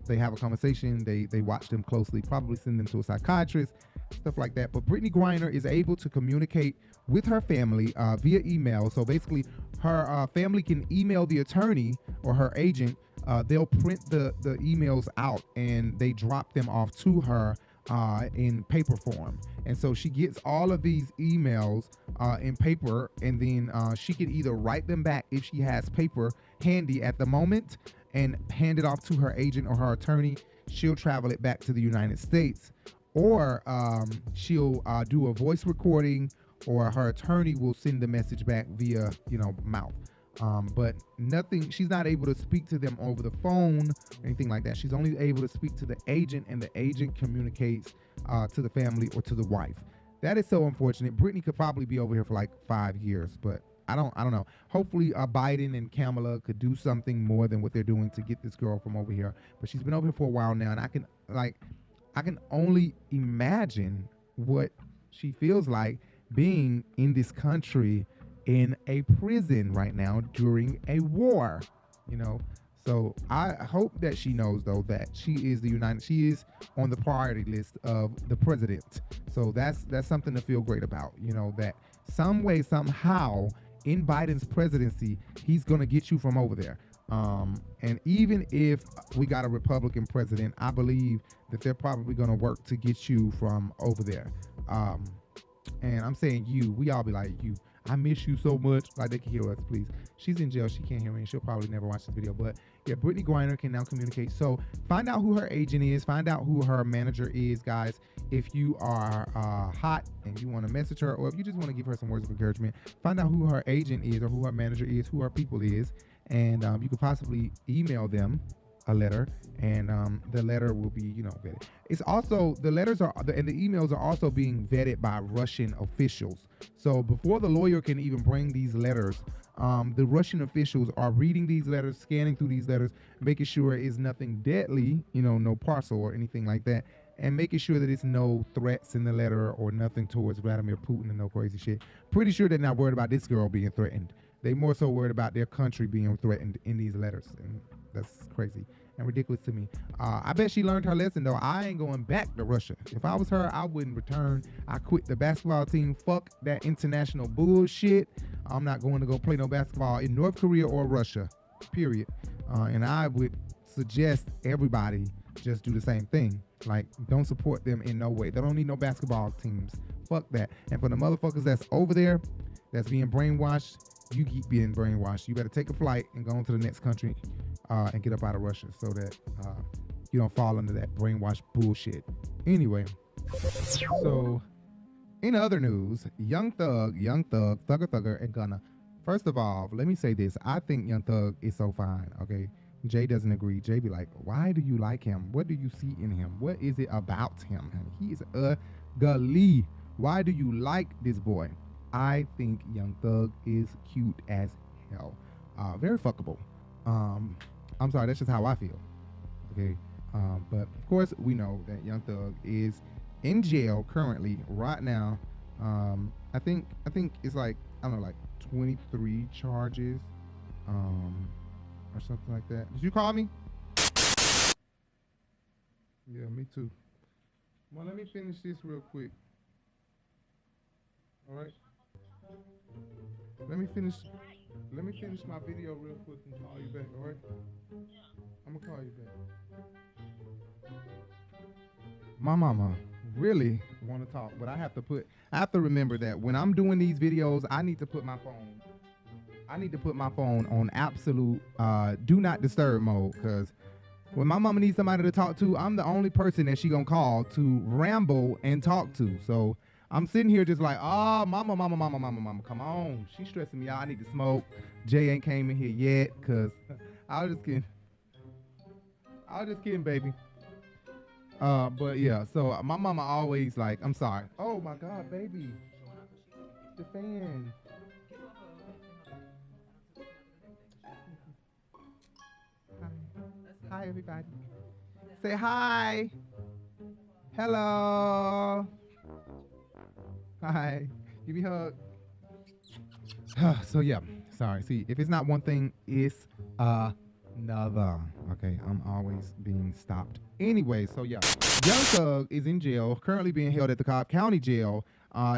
They have a conversation, they watch them closely, probably send them to a psychiatrist, stuff like that. But Britney Griner is able to communicate with her family via email. So basically, her family can email the attorney or her agent. They'll print the emails out and they drop them off to her in paper form. And so she gets all of these emails in paper, and then she can either write them back if she has paper handy at the moment and hand it off to her agent or her attorney. She'll travel it back to the United States, or she'll do a voice recording, or her attorney will send the message back via, you know, mouth. But nothing, she's not able to speak to them over the phone or anything like that. She's only able to speak to the agent, and the agent communicates to the family or to the wife. That is so unfortunate. Britney could probably be over here for like 5 years, but I don't know. Hopefully Biden and Kamala could do something more than what they're doing to get this girl from over here. But she's been over here for a while now, and I can only imagine what she feels like being in this country in a prison right now during a war, you know. So I hope that she knows, though, that she is on the priority list of the president. So that's something to feel great about, you know, that some way, somehow in Biden's presidency, he's going to get you from over there. And even if we got a Republican president, I believe that they're probably going to work to get you from over there. And I'm saying you, we all be like, you, I miss you so much. Like, they can hear us, please. She's in jail. She can't hear me, and she'll probably never watch this video. But yeah, Britney Griner can now communicate. So find out who her agent is. Find out who her manager is, guys. If you are hot and you want to message her, or if you just want to give her some words of encouragement, find out who her agent is, or who her manager is, who her people is. And you could possibly email them a letter, and the letter will be, you know, vetted. It's also, the letters are, and the emails are also being vetted by Russian officials. So before the lawyer can even bring these letters, the Russian officials are reading these letters, scanning through these letters, making sure it's nothing deadly, you know, no parcel or anything like that, and making sure that it's no threats in the letter or nothing towards Vladimir Putin and no crazy shit. Pretty sure they're not worried about this girl being threatened. They more so worried about their country being threatened in these letters, and that's crazy and ridiculous to me. I bet she learned her lesson, though. I ain't going back to Russia. If I was her, I wouldn't return. I quit the basketball team. Fuck that international bullshit. I'm not going to go play no basketball in North Korea or Russia, period. And I would suggest everybody just do the same thing. Like, don't support them in no way. They don't need no basketball teams. Fuck that. And for the motherfuckers that's over there, that's being brainwashed, you keep being brainwashed. You better take a flight and go on to the next country and get up out of Russia, so that you don't fall under that brainwash bullshit. Anyway, so in other news, Young Thug, Thugger, and Gunna. First of all, let me say this. I think Young Thug is so fine, okay? Jay doesn't agree. Jay be like, why do you like him? What do you see in him? What is it about him? He is ugly. Why do you like this boy? I think Young Thug is cute as hell. Very fuckable. I'm sorry, that's just how I feel. Okay. But of course we know that Young Thug is in jail currently right now. I think it's like, I don't know, like 23 charges, or something like that. Did you call me? Yeah, me too. Well, let me finish this real quick. All right. Let me finish my video real quick and call you back, all right? I'm gonna call you back. My mama really want to talk, but I have to remember that when I'm doing these videos, I need to put my phone I need to put my phone on absolute do not disturb mode, because when my mama needs somebody to talk to, I'm the only person that she gonna call to ramble and talk to. So I'm sitting here just like, oh, mama, come on. She's stressing me out. I need to smoke. Jay ain't came in here yet, because I was just kidding, baby. But yeah, so my mama always like, I'm sorry. Oh my God, baby. The fan. Hi, everybody. Say hi. Hello. Hi. Give me a hug. So yeah, sorry. See, if it's not one thing, it's another. Okay, I'm always being stopped. Anyway, so yeah, Young Thug is in jail, currently being held at the Cobb County Jail.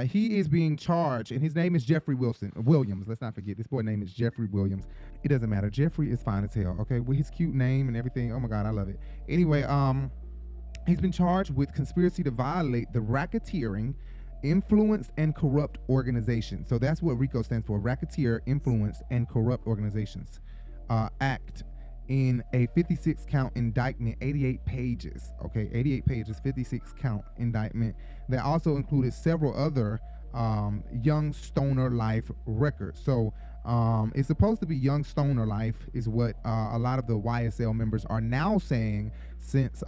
He is being charged, and his name is Jeffrey Williams. Let's not forget, this boy's name is Jeffrey Williams. It doesn't matter. Jeffrey is fine as hell, okay? With his cute name and everything. Oh my God, I love it. Anyway, he's been charged with conspiracy to violate the racketeering, influence, and corrupt organization. So that's what RICO stands for, Racketeer, Influence, and Corrupt Organizations Act, in a 56-count indictment, 88 pages, okay, 88 pages, 56-count indictment that also included several other Young Stoner Life records. So it's supposed to be Young Stoner Life is what a lot of the YSL members are now saying since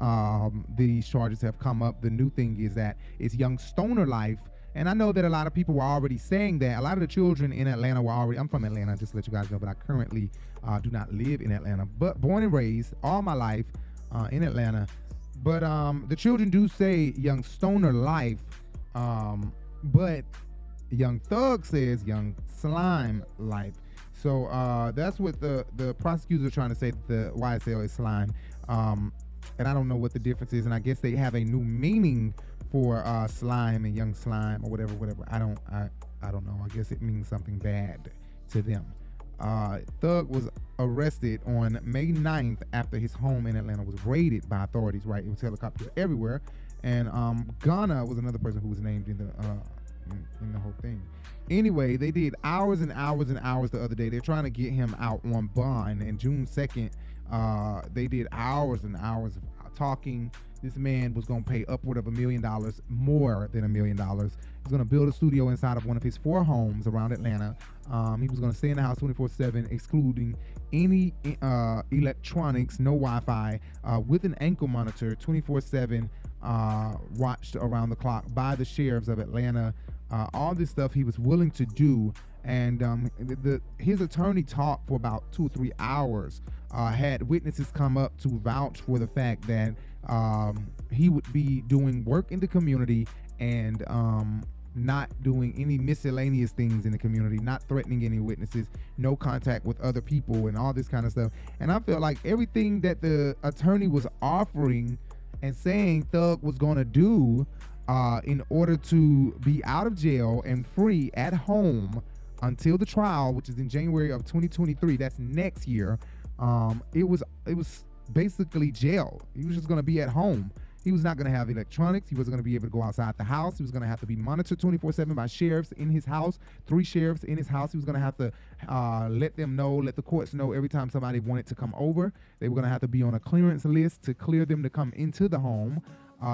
these charges have come up. The new thing is that it's Young Stoner Life. And I know that a lot of people were already saying that. A lot of the children in Atlanta were already, I'm from Atlanta, just to let you guys know, but I currently do not live in Atlanta, but born and raised all my life in Atlanta. But the children do say Young Stoner Life, but Young Thug says Young Slime Life. So that's what the prosecutors are trying to say, that the YSL is slime. And I don't know what the difference is, and I guess they have a new meaning for slime and Young Slime or whatever. I don't know. I guess it means something bad to them. Thug was arrested on May 9th after his home in Atlanta was raided by authorities, right? It was helicopters everywhere. And Ghana was another person who was named in the whole thing. Anyway, they did hours and hours and hours the other day. They're trying to get him out on bond. And June 2nd, they did hours and hours of talking. This man was going to pay upward of $1 million, more than $1 million. He's going to build a studio inside of one of his 4 homes around Atlanta. He was going to stay in the house 24/7, excluding any electronics, no Wi-Fi, with an ankle monitor, 24/7, watched around the clock by the sheriffs of Atlanta. All this stuff he was willing to do. And his attorney talked for about 2 or 3 hours, had witnesses come up to vouch for the fact that he would be doing work in the community and not doing any miscellaneous things in the community, not threatening any witnesses, no contact with other people, and all this kind of stuff. And I felt like everything that the attorney was offering and saying Thug was going to do in order to be out of jail and free at home until the trial, which is in January of 2023, that's next year, it was basically jail. He was just going to be at home. He was not going to have electronics. He wasn't going to be able to go outside the house. He was going to have to be monitored 24/7 by sheriffs in his house, 3 sheriffs in his house. He was going to have to let the courts know every time somebody wanted to come over. They were going to have to be on a clearance list to clear them to come into the home.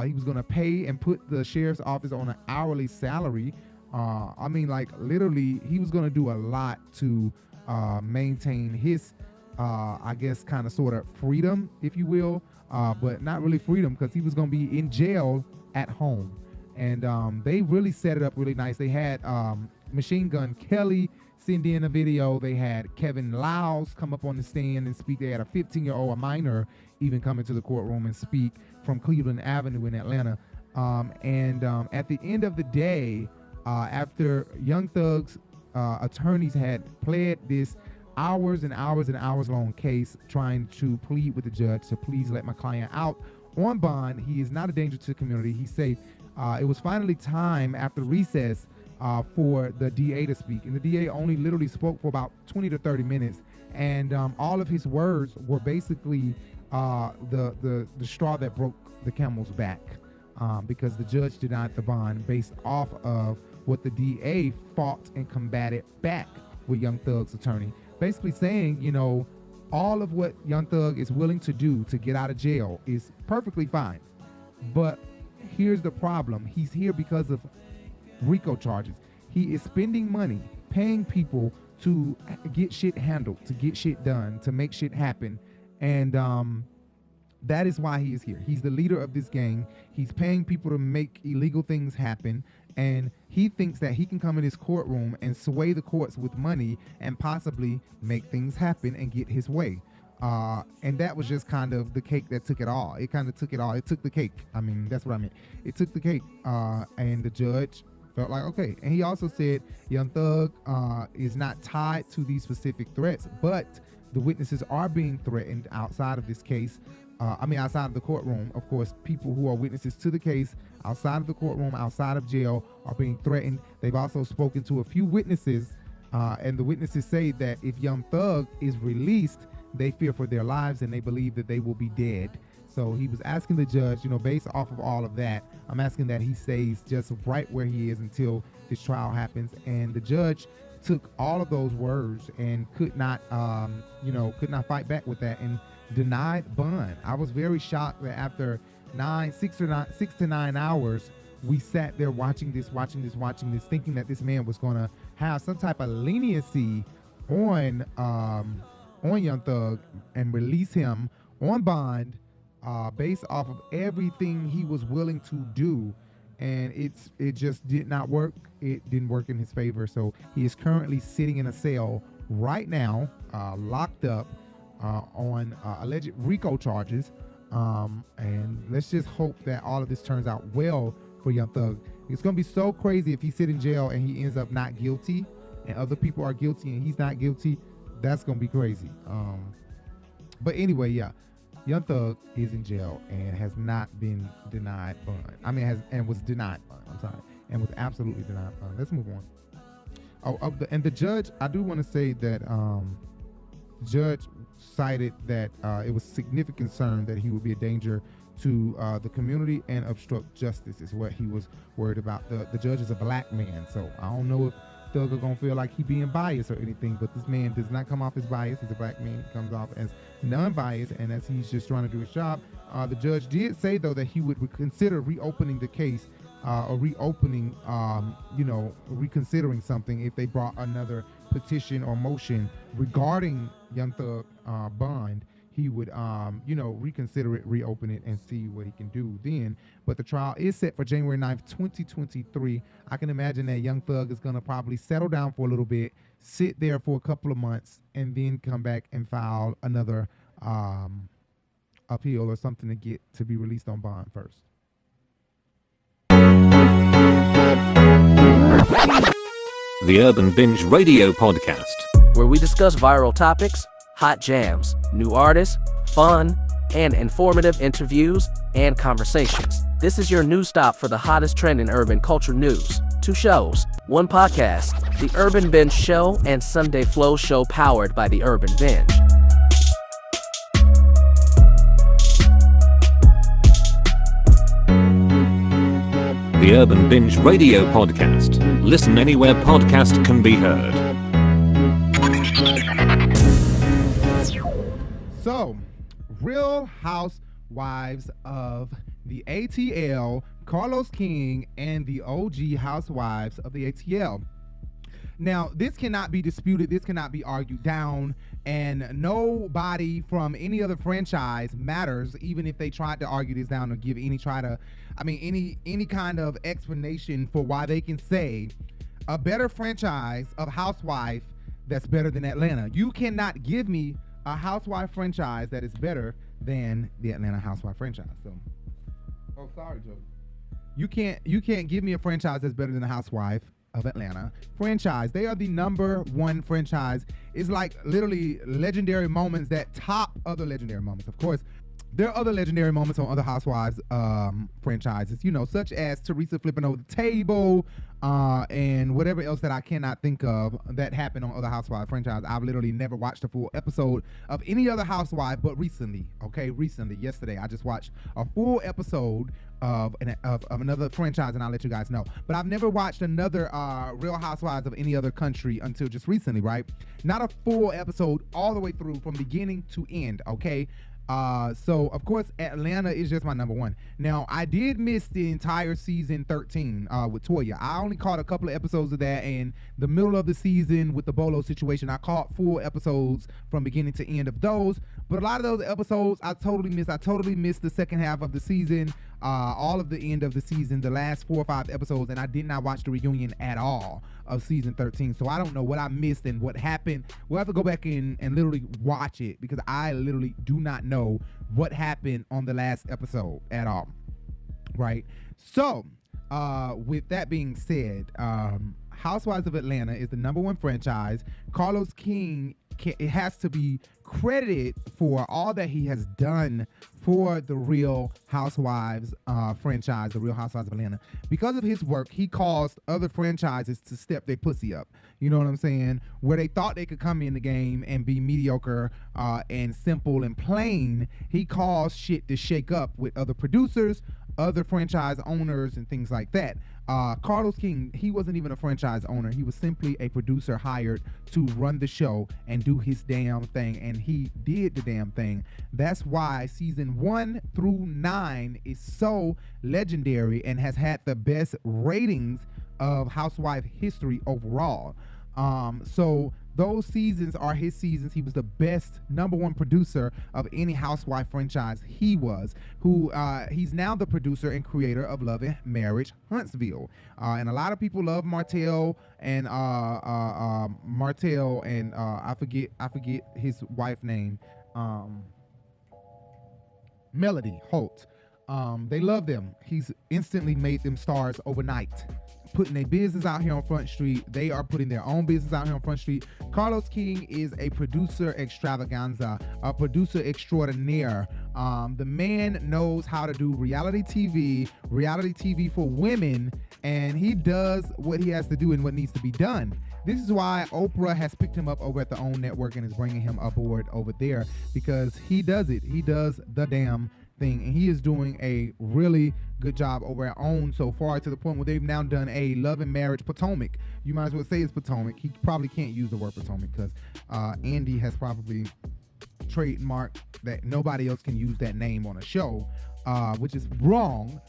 He was going to pay and put the sheriff's office on an hourly salary. I mean, like, literally, he was going to do a lot to maintain his, I guess, kind of sort of freedom, if you will, but not really freedom, because he was going to be in jail at home. And they really set it up really nice. They had Machine Gun Kelly send in a video. They had Kevin Lyles come up on the stand and speak. They had a 15-year-old, a minor, even come into the courtroom and speak from Cleveland Avenue in Atlanta. At the end of the day, after Young Thug's attorneys had pled this hours and hours and hours long case, trying to plead with the judge to please let my client out on bond. He is not a danger to the community. He's safe. It was finally time after recess for the DA to speak. And the DA only literally spoke for about 20 to 30 minutes. And all of his words were basically the straw that broke the camel's back, because the judge denied the bond based off of what the DA fought and combated back with Young Thug's attorney. basically saying, you know, all of what Young Thug is willing to do to get out of jail is perfectly fine. But here's the problem. He's here because of RICO charges. He is spending money, paying people to get shit handled, to get shit done, to make shit happen. And that is why he is here. He's the leader of this gang. He's paying people to make illegal things happen. And he thinks that he can come in his courtroom and sway the courts with money and possibly make things happen and get his way. And that was just kind of the cake that took it all. It kind of took it all. It took the cake. I mean, that's what I meant. It took the cake. And the judge felt like, okay. And he also said Young Thug is not tied to these specific threats, but the witnesses are being threatened outside of this case. Outside of the courtroom. Of course, people who are witnesses to the case outside of the courtroom, outside of jail, are being threatened. They've also spoken to a few witnesses, and the witnesses say that if Young Thug is released, they fear for their lives and they believe that they will be dead. So he was asking the judge, you know, based off of all of that, I'm asking that he stays just right where he is until his trial happens. And the judge took all of those words and could not fight back with that and denied bond. I was very shocked that after 6 to 9 hours, we sat there watching this, thinking that this man was going to have some type of leniency on Young Thug and release him on bond based off of everything he was willing to do. And it just did not work. It didn't work in his favor. So he is currently sitting in a cell right now, locked up on alleged RICO charges. And let's just hope that all of this turns out well for Young Thug. It's going to be so crazy if he sit in jail and he ends up not guilty and other people are guilty and he's not guilty. That's going to be crazy. But anyway, yeah. Young Thug is in jail and has not been denied bond. Was denied bond. I'm sorry, and was absolutely denied bond. Let's move on. And the judge, I do want to say that the judge cited that it was significant concern that he would be a danger to the community and obstruct justice is what he was worried about. The judge is a black man, so I don't know if Thug are gonna feel like he being biased or anything, but this man does not come off as biased. He's a black man. He comes off as non-biased, and as he's just trying to do his job. The judge did say though that he would consider reopening the case or reopening, reconsidering something if they brought another petition or motion regarding Young Thug bond. He would, reconsider it, reopen it, and see what he can do then. But the trial is set for January 9th, 2023. I can imagine that Young Thug is going to probably settle down for a little bit, sit there for a couple of months, and then come back and file another appeal or something to get to be released on bond first. The Urban Binge Radio Podcast, where we discuss viral topics, hot jams, new artists, fun, and informative interviews and conversations. This is your new stop for the hottest trend in urban culture news. 2 shows, 1 podcast, The Urban Binge Show and Sunday Flow Show, powered by The Urban Binge. The Urban Binge Radio Podcast. Listen anywhere podcast can be heard. So, Real Housewives of the ATL, Carlos King, and the OG Housewives of the ATL. Now, this cannot be disputed. This cannot be argued down. And nobody from any other franchise matters, even if they tried to argue this down or give any kind of explanation for why they can say a better franchise of Housewife that's better than Atlanta. You cannot give me a Housewife franchise that is better than the Atlanta Housewife franchise. So, sorry, Joe. You can't give me a franchise that's better than the Housewife of Atlanta franchise. They are the #1 franchise. It's like literally legendary moments that top other legendary moments. Of course, There are other legendary moments on other Housewives franchises, such as Teresa flipping over the table and whatever else that I cannot think of that happened on other Housewives franchises. I've literally never watched a full episode of any other Housewife, but recently, yesterday, I just watched a full episode of another franchise, and I'll let you guys know. But I've never watched another Real Housewives of any other country until just recently, right? Not a full episode all the way through from beginning to end, okay? So of course Atlanta is just my number one. Now I did miss the entire season 13 with Toya. I only caught a couple of episodes of that, and the middle of the season with the Bolo situation, I caught full episodes from beginning to end of those. But a lot of those episodes I totally missed. I totally missed the second half of the season, all of the end of the season, the last 4 or 5 episodes, and I did not watch the reunion at all of season 13. So I don't know what I missed and what happened. We'll have to go back in and literally watch it, because I literally do not know what happened on the last episode at all. Right? So, with that being said, Housewives of Atlanta is the number one franchise. Carlos King, it has to be credited for all that he has done for the Real Housewives franchise, the Real Housewives of Atlanta. Because of his work, he caused other franchises to step their pussy up. You know what I'm saying? Where they thought they could come in the game and be mediocre and simple and plain, he caused shit to shake up with other producers, other franchise owners, and things like that. Carlos King, he wasn't even a franchise owner. He was simply a producer hired to run the show and do his damn thing, and he did the damn thing. That's why season 1 through 9 is so legendary and has had the best ratings of Housewife history overall. So those seasons are his seasons. He was the best number one producer of any Housewife franchise. He's now the producer and creator of Love and Marriage Huntsville. And a lot of people love Martell and I forget his wife name, Melody Holt. They love them. He's instantly made them stars overnight, putting their business out here on Front Street. They are putting their own business out here on Front Street. Carlos King is a producer extravaganza, a producer extraordinaire. The man knows how to do reality TV for women, and he does what he has to do and what needs to be done. This is why Oprah has picked him up over at the OWN network and is bringing him aboard over there, because he does it. He does the damn thing, and he is doing a really good job over at OWN so far, to the point where they've now done a Love and Marriage Potomac. You might as well say it's Potomac. He probably can't use the word Potomac because Andy has probably trademarked that nobody else can use that name on a show, which is wrong.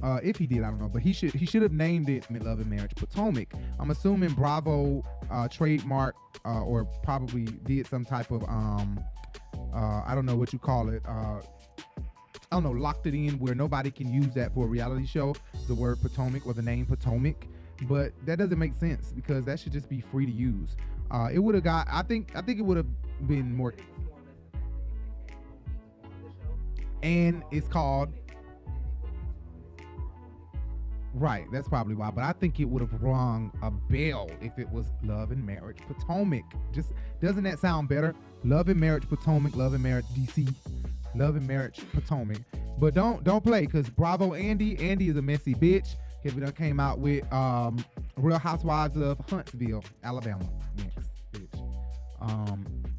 If he did, I don't know, but he should have named it Love and Marriage Potomac. I'm assuming Bravo trademark or probably did some type of I don't know what you call it, I don't know, locked it in where nobody can use that for a reality show, the word Potomac or the name Potomac. But that doesn't make sense, because that should just be free to use. It would have got, I think it would have been more. And it's called, right, that's probably why. But I think it would have rung a bell if it was Love and Marriage Potomac. Just, doesn't that sound better? Love and Marriage Potomac, Love and Marriage DC. Love and Marriage Potomac. But don't play, because Bravo Andy is a messy bitch. He done came out with Real Housewives of Huntsville, Alabama next, bitch.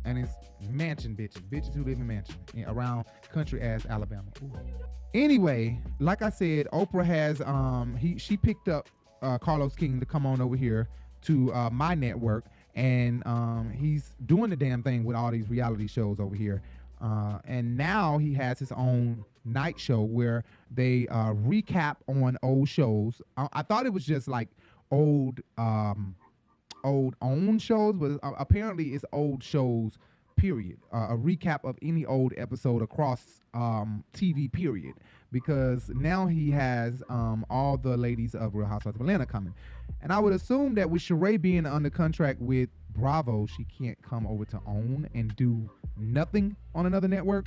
And it's mansion bitches who live in mansion around country ass Alabama. Ooh. Anyway, like I said, Oprah has she picked up Carlos King to come on over here to my network, and he's doing the damn thing with all these reality shows over here. And now he has his own night show where they recap on old shows. I thought it was just like old own shows, but apparently it's old shows, period. A recap of any old episode across TV, period. Because now he has all the ladies of Real Housewives of Atlanta coming. And I would assume that with Sherri being under contract with Bravo, she can't come over to OWN and do nothing on another network.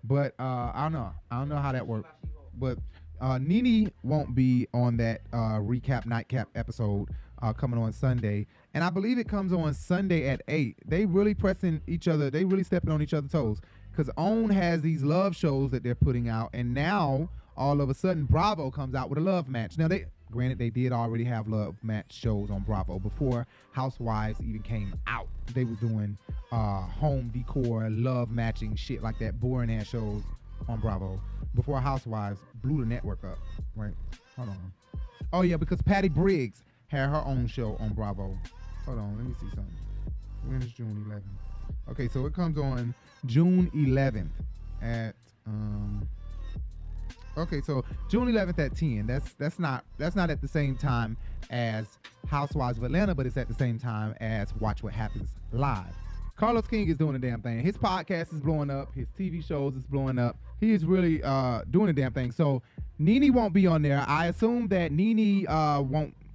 But I don't know how that works. But Nene won't be on that nightcap episode coming on Sunday, and I believe it comes on Sunday at 8. They really pressing each other. They really stepping on each other's toes. because OWN has these love shows that they're putting out, and now all of a sudden Bravo comes out with a love match. Now granted they did already have love match shows on Bravo before Housewives even came out. They was doing home decor, love matching shit like that, boring ass shows on Bravo before Housewives blew the network up. Right? Hold on. Oh yeah, because Patty Briggs had her own show on Bravo. Hold on, let me see something. When is June 11th? Okay, so it comes on June 11th at okay, so June 11th at 10. That's not at the same time as Housewives of Atlanta, but it's at the same time as Watch What Happens Live. Carlos King is doing the damn thing. His podcast is blowing up. His TV shows is blowing up. He is really doing the damn thing. So Nene won't be on there. I assume that Nene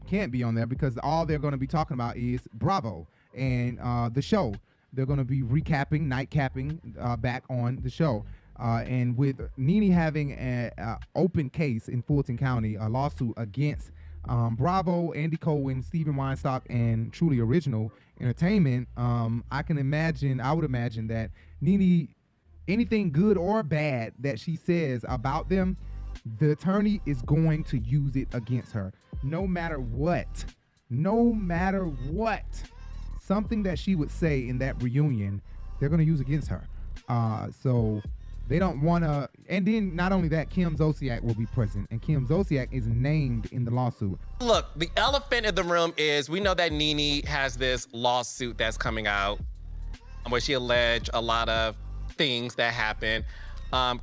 can't be on there because all they're going to be talking about is Bravo and the show. They're going to be recapping, night capping back on the show. And with Nene having an open case in Fulton County, a lawsuit against Bravo, Andy Cohen, Stephen Weinstock, and Truly Original Entertainment, I would imagine that Nene, anything good or bad that she says about them, the attorney is going to use it against her. No matter what. Something that she would say in that reunion, they're going to use against her. So they don't want to. And then not only that, Kim Zolciak will be present. And Kim Zolciak is named in the lawsuit. Look, the elephant in the room is we know that Nene has this lawsuit that's coming out where she alleged a lot of things that happened.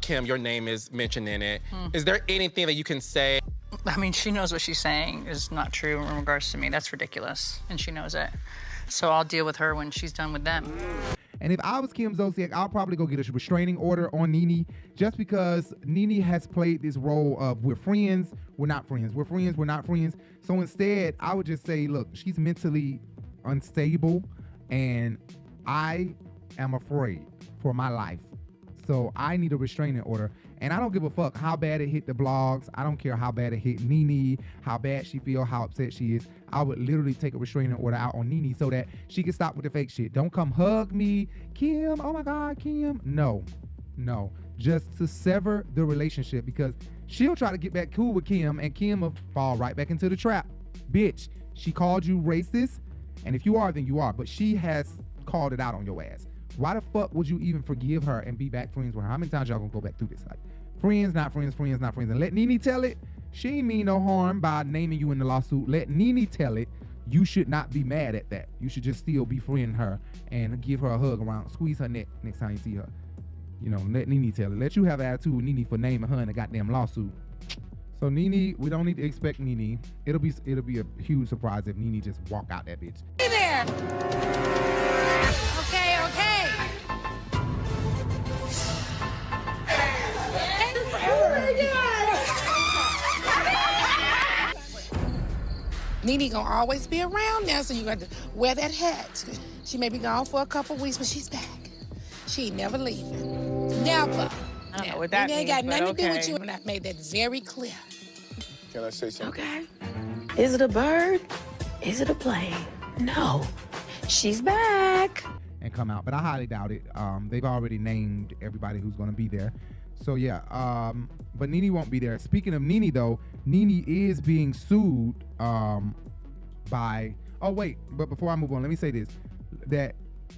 Kim, your name is mentioned in it. Is there anything that you can say? I mean, she knows what she's saying is not true in regards to me. That's ridiculous, and she knows it. So I'll deal with her when she's done with them. And if I was Kim Zolciak, I'll probably go get a restraining order on Nene, just because Nene has played this role of we're friends, we're not friends, we're friends, we're not friends. So instead, I would just say, look, she's mentally unstable, and I am afraid for my life. So I need a restraining order. And I don't give a fuck how bad it hit the blogs. I don't care how bad it hit Nene, how bad she feel, how upset she is. I would literally take a restraining order out on Nene so that she can stop with the fake shit. Don't come hug me, Kim. Oh my God, Kim. No. Just to sever the relationship, because she'll try to get back cool with Kim and Kim will fall right back into the trap. Bitch, she called you racist. And if you are, then you are. But she has called it out on your ass. Why the fuck would you even forgive her and be back friends with her? How many times y'all gonna go back through this? Like, friends, not friends, friends, not friends. And let Nene tell it. She ain't mean no harm by naming you in the lawsuit. Let Nene tell it. You should not be mad at that. You should just still befriend her and give her a hug around, squeeze her neck next time you see her. You know, let Nene tell it. Let you have attitude with Nene for naming her in a goddamn lawsuit. So Nene, we don't need to expect Nene. It'll be a huge surprise if Nene just walk out that bitch. Hey there. Okay. Nene gonna always be around now, so you got to wear that hat. She may be gone for a couple weeks, but she's back. She ain't never leaving. Never. I don't know what that It ain't means, got nothing but to do with okay. you, and I made that very clear. Can I say something? Okay. Is it a bird? Is it a plane? No. She's back. And come out, but I highly doubt it. They've already named everybody who's going to be there. So yeah, but Nene won't be there. Speaking of Nene though, Nene is being sued by, oh wait, but before I move on, let me say this, that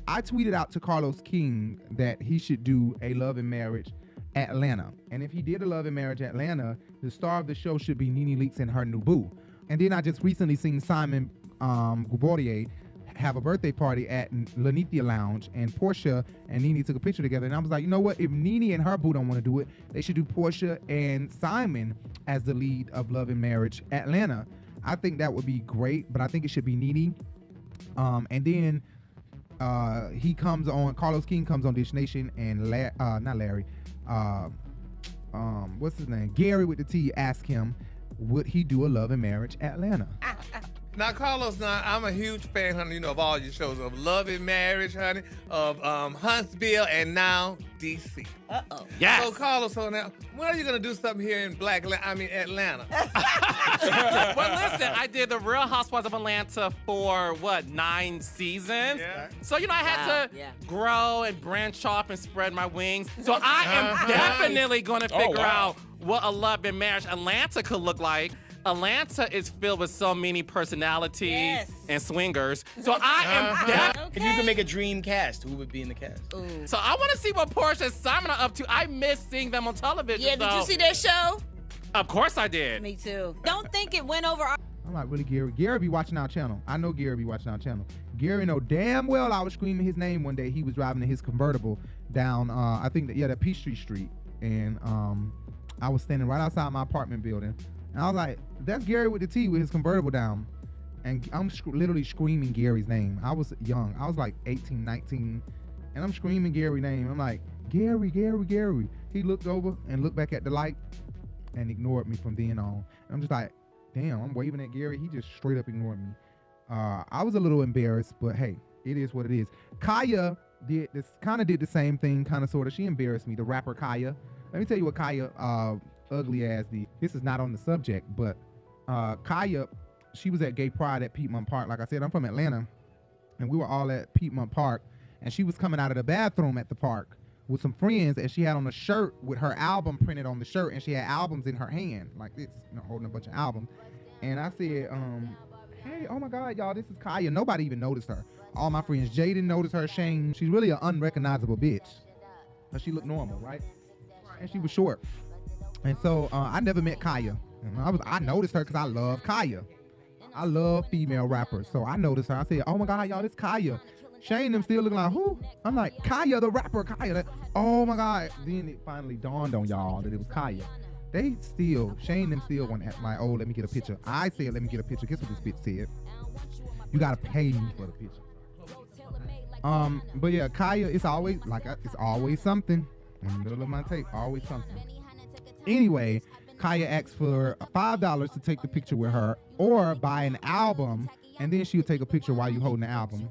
I tweeted out to Carlos King that he should do a Love and Marriage Atlanta. And if he did a Love and Marriage Atlanta, the star of the show should be Nene Leakes and her new boo. And then I just recently seen Simon Goubardier have a birthday party at Lanithia Lounge, and Porsha and Nene took a picture together. And I was like, you know what? If Nene and her boo don't want to do it, they should do Porsha and Simon as the lead of Love and Marriage Atlanta. I think that would be great, but I think it should be Nene. And then he comes on, Carlos King comes on Dish Nation, and not Larry, what's his name? Gary with the T asked him, would he do a Love and Marriage Atlanta? Now, Carlos, I'm a huge fan, honey, of all your shows, of Love and Marriage, honey, of Huntsville, and now DC. Uh-oh. Yes. So, Carlos, now, when are you going to do something here in Atlanta? Well, listen, I did the Real Housewives of Atlanta for, 9 seasons? Yeah. So, I had to grow and branch off and spread my wings. So, I am definitely going to figure out what a Love and Marriage Atlanta could look like. Atlanta is filled with so many personalities and swingers. So I am If you could make a dream cast, who would be in the cast? So I want to see what Porsha and Simon are up to. I miss seeing them on television. Yeah, did you see their show? Of course I did. Me too. Don't think it went over. I'm like, really, Gary? Gary be watching our channel. I know Gary be watching our channel. Gary know damn well I was screaming his name one day. He was driving in his convertible down, I think, that Peachtree Street. And I was standing right outside my apartment building. And I was like, that's Gary with the T with his convertible down. And I'm literally screaming Gary's name. I was young. I was like 18, 19. And I'm screaming Gary's name. I'm like, Gary, Gary, Gary. He looked over and looked back at the light and ignored me from then on. And I'm just like, damn, I'm waving at Gary. He just straight up ignored me. I was a little embarrassed, but hey, it is what it is. Kaya did the same thing, kind of, sort of. She embarrassed me, the rapper Kaya. Let me tell you what Kaya, ugly ass did. This is not on the subject, but Kaya, she was at Gay Pride at Piedmont Park. Like I said, I'm from Atlanta, and we were all at Piedmont Park, and she was coming out of the bathroom at the park with some friends, and she had on a shirt with her album printed on the shirt, and she had albums in her hand, like this, holding a bunch of albums. And I said, hey, oh my God, y'all, this is Kaya. Nobody even noticed her. All my friends, Jada didn't notice her, Shane. She's really an unrecognizable bitch. But she looked normal, right? And she was short. And so I never met Kaya. I noticed her because I love Kaya. I love female rappers. So I noticed her. I said, oh my God, y'all, this Kaya. Shane them still looking like, who? I'm like, Kaya, the rapper, Kaya. Oh my God. Then it finally dawned on y'all that it was Kaya. Shane them still want to act like, oh, let me get a picture. I said, let me get a picture. Guess what this bitch said? You got to pay me for the picture. But yeah, Kaya, it's always something. In the middle of my tape, always something. Anyway, Kaya asked for $5 to take the picture with her, or buy an album, and then she'll take a picture while you holding the album.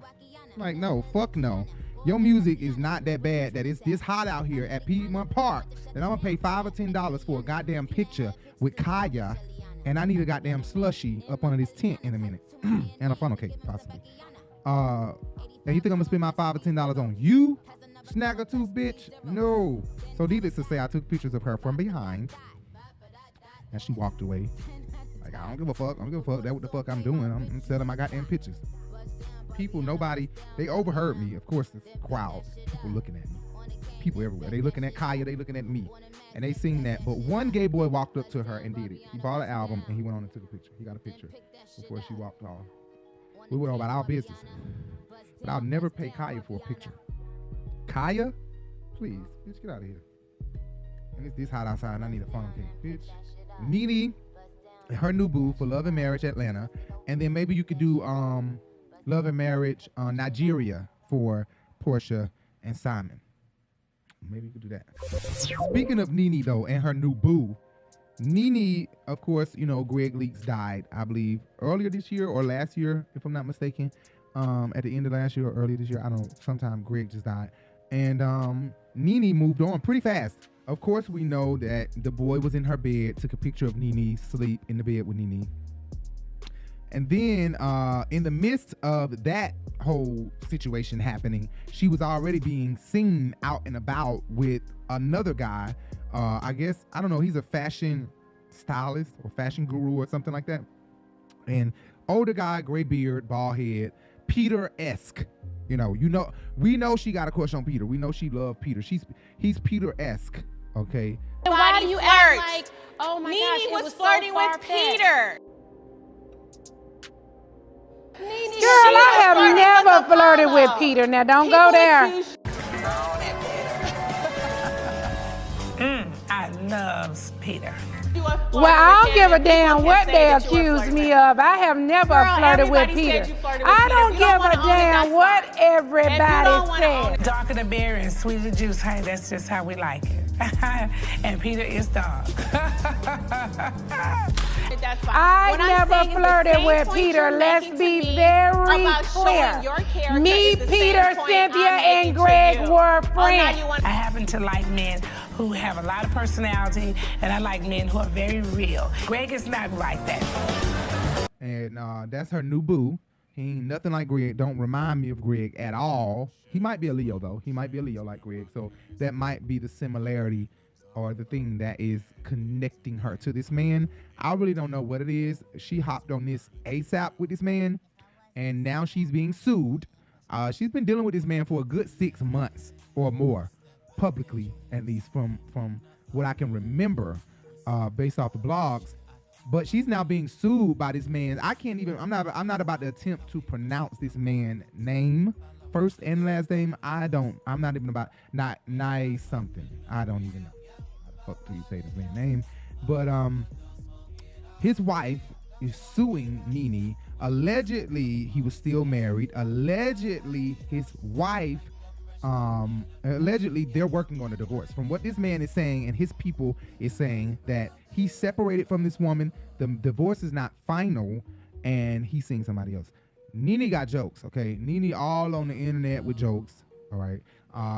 I'm like, no, fuck no. Your music is not that bad that it's this hot out here at Piedmont Park that I'm gonna pay $5 or $10 for a goddamn picture with Kaya, and I need a goddamn slushie up under this tent in a minute. And a funnel cake, possibly. And you think I'm gonna spend my $5 or $10 on you? Snagger-tooth bitch? No. So needless to say, I took pictures of her from behind, and she walked away. Like, I don't give a fuck. I don't give a fuck. That's what the fuck I'm doing. I'm selling my goddamn pictures. People, they overheard me. Of course, this crowd, people looking at me. People everywhere. They looking at Kaya, they looking at me. And they seen that. But one gay boy walked up to her and did it. He bought an album, and he went on and took a picture. He got a picture before she walked off. We went on about our business. But I'll never pay Kaya for a picture. Kaya, please, bitch, get out of here. And it's this hot outside, and I need a funnel cake, bitch. Nene, her new boo for Love and Marriage Atlanta, and then maybe you could do Love and Marriage Nigeria for Porsha and Simon. Maybe you could do that. Speaking of Nene though, and her new boo, Nene, of course, Greg Leaks died, I believe, earlier this year or last year, if I'm not mistaken. At the end of last year or earlier this year, I don't know. Sometime Greg just died. And Nene moved on pretty fast. Of course, we know that the boy was in her bed, took a picture of Nene sleep in the bed with Nene. And then in the midst of that whole situation happening, she was already being seen out and about with another guy. I guess, I don't know, he's a fashion stylist or fashion guru or something like that. And older guy, gray beard, bald head, Peter-esque. We know she got a crush on Peter. We know she loved Peter. He's Peter-esque, okay? Why do you act like, oh my gosh, it was flirting with Peter? Girl, I have never flirted with Peter. Now, don't go there. I love Peter. Well, I don't give a damn what they accuse me of. I have never flirted with Peter. I don't give a damn what everybody says. Darker the berry and sweeter the juice, honey. That's just how we like it. And Peter is dark. That's fine. I What I'm never saying is the flirted same with point Peter. you're Let's making to be me very about clear. showing your character Me, is the same Peter, point Cynthia, I'm making and to Greg you. were Oh, now friends. you want I happen to like men who have a lot of personality, and I like men who are very real. Greg is not like that. And that's her new boo. He ain't nothing like Greg. Don't remind me of Greg at all. He might be a Leo, though. He might be a Leo like Greg. So that might be the similarity or the thing that is connecting her to this man. I really don't know what it is. She hopped on this ASAP with this man, and now she's being sued. She's been dealing with this man for a good 6 months or more, publicly, at least from what I can remember, based off the blogs. But she's now being sued by this man. I'm not about to attempt to pronounce this man's name, first and last name. I'm not even about not nice something. I don't even know how the fuck do you say this man's name. But his wife is suing Nene. Allegedly, he was still married. Allegedly, his wife, allegedly they're working on a divorce. From what this man is saying and his people is saying, that he's separated from this woman. The divorce is not final, and he's seeing somebody else. Nene got jokes, okay? Nene all on the internet with jokes, all right?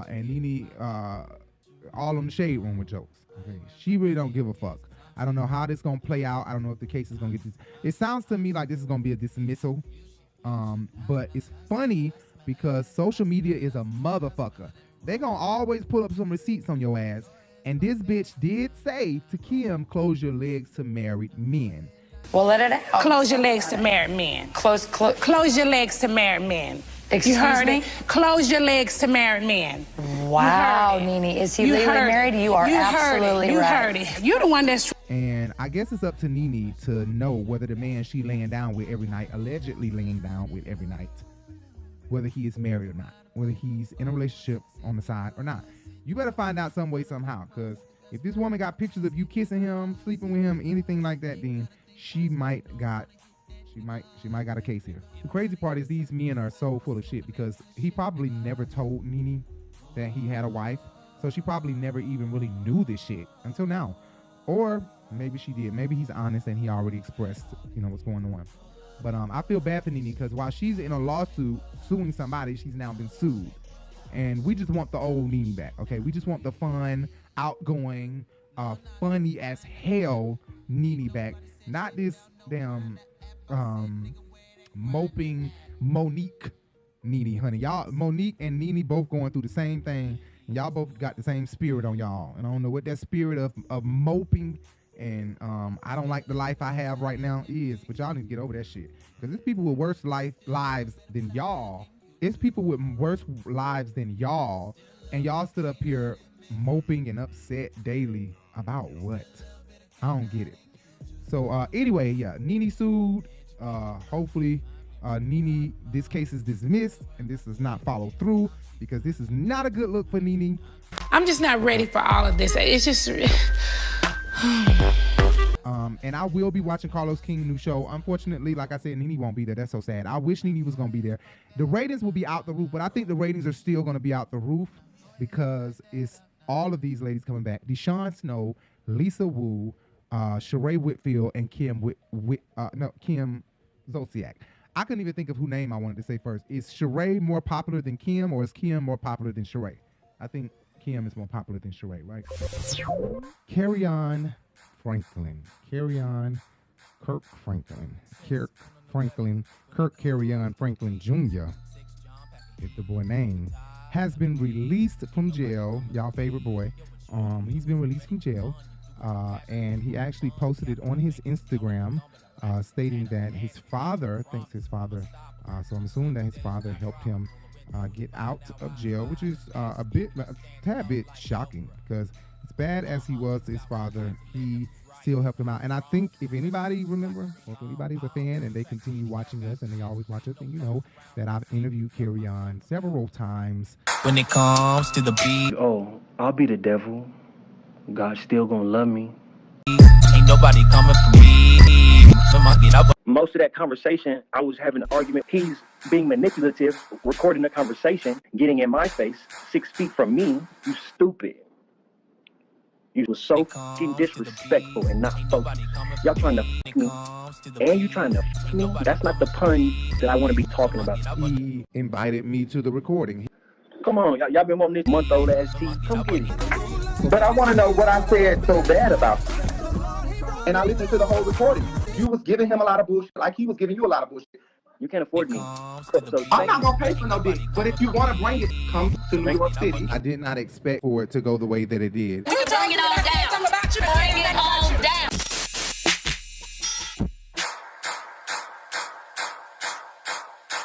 And Nene all on the shade room with jokes, okay? She really don't give a fuck. I don't know how this gonna play out. I don't know if the case is gonna get this. It sounds to me like this is gonna be a dismissal, but it's funny because social media is a motherfucker. They gonna always pull up some receipts on your ass. And this bitch did say to Kim, close your legs to married men. Well, let it out. Close your legs to married men. Close your legs to married men. Excuse you heard me? it? Close your legs to married men. Wow, Nene. Is he legally married? You are absolutely right. You heard it. You're the one that's... And I guess it's up to Nene to know whether the man she laying down with every night, allegedly laying down with every night, whether he is married or not, whether he's in a relationship on the side or not. You better find out some way, somehow, because if this woman got pictures of you kissing him, sleeping with him, anything like that, then she might got a case here. The crazy part is these men are so full of shit because he probably never told Nene that he had a wife, so she probably never even really knew this shit until now. Or maybe she did. Maybe he's honest and he already expressed, what's going on. But I feel bad for Nene because while she's in a lawsuit suing somebody, she's now been sued. And we just want the old Nene back, okay? We just want the fun, outgoing, funny as hell Nene back. Not this damn moping Monique Nene, honey. Y'all, Monique and Nene both going through the same thing. And y'all both got the same spirit on y'all. And I don't know what that spirit of moping and I don't like the life I have right now is. But y'all need to get over that shit. Because there's people with worse lives than y'all. It's people with worse lives than y'all, and y'all stood up here moping and upset daily about what? I don't get it. So anyway, yeah, Nene sued. Hopefully, Nene, this case is dismissed, and this does not follow through because this is not a good look for Nene. I'm just not ready for all of this. It's just... And I will be watching Carlos King's new show. Unfortunately, like I said, Nene won't be there. That's so sad. I wish Nene was going to be there. The ratings will be out the roof, but I think the ratings are still going to be out the roof because it's all of these ladies coming back. Deshaun Snow, Lisa Wu, Sherri Whitfield, and Kim Zolciak. I couldn't even think of who name I wanted to say first. Is Sherri more popular than Kim, or is Kim more popular than Sherri? I think Kim is more popular than Sherri, right? Kerrion Franklin. Kerrion Kirk Franklin. Kirk Franklin. Kirk Kerrion Franklin Jr., if the boy name, has been released from jail. Y'all favorite boy. He's been released from jail. And he actually posted it on his Instagram, stating that his father, so I'm assuming that his father helped him get out of jail, which is a tad bit shocking because as bad as he was to his father, he still helped him out. And I think if anybody remember, or if anybody's a fan and they continue watching us and they always watch us, then you know that I've interviewed Kerrion several times. When it comes to the beat, oh, I'll be the devil. God's still gonna love me. Ain't nobody coming for me. Most of that conversation, I was having an argument. He's being manipulative, recording the conversation, getting in my face, 6 feet from me. You stupid. You was so fucking disrespectful and not focused. Y'all trying to f me, and you trying to f me? That's not the pun that I want to be talking about. He invited me to the recording. Come on, y'all been wanting this month-old ass tea. Come get it. But I want to know what I said so bad about you. And I listened to the whole recording. You was giving him a lot of bullshit, like he was giving you a lot of bullshit. You can't afford me. So I'm not gonna pay for no dick. But if you want to bring it, come to New York City. I did not expect for it to go the way that it did. You bring it all down. Bring it all down.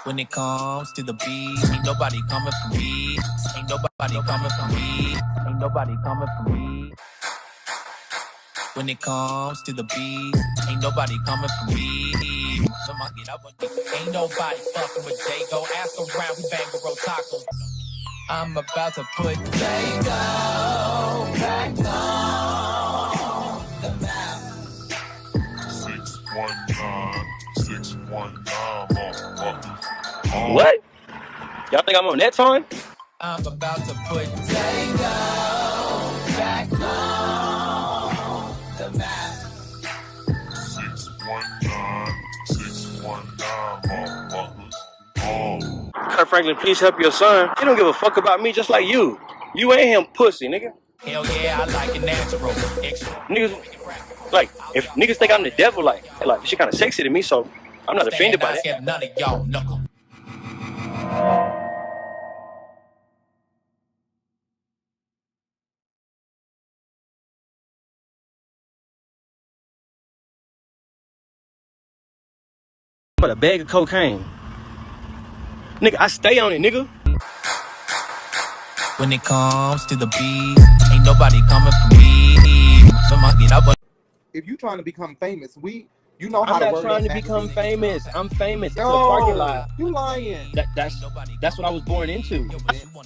When it comes to the beat, ain't nobody coming for me. Ain't nobody coming for me. Ain't nobody coming for me. When it comes to the beat, ain't nobody coming for me. Ain't nobody fucking with Jago. Ask around, we bang with tacos. I'm about to put Jago back on the map. 619, motherfuckers. What? Y'all think I'm on that time? I'm about to put Jago back on the map. 619, motherfuckers. Kirk Franklin, please help your son. He don't give a fuck about me just like you. You ain't him pussy, nigga. Hell yeah, I like it natural. Niggas, like, if niggas think I'm the devil, like shit kind of sexy to me, so I'm not offended by that. None of y'all knuckle. But a bag of cocaine. Nigga, I stay on it, nigga. When it comes to the beat, ain't nobody coming for me. If you trying to become famous, you know how I'm to not work trying that to become magazine. famous. I'm famous. It's a No, parking lot. you lying. That's what I was born into.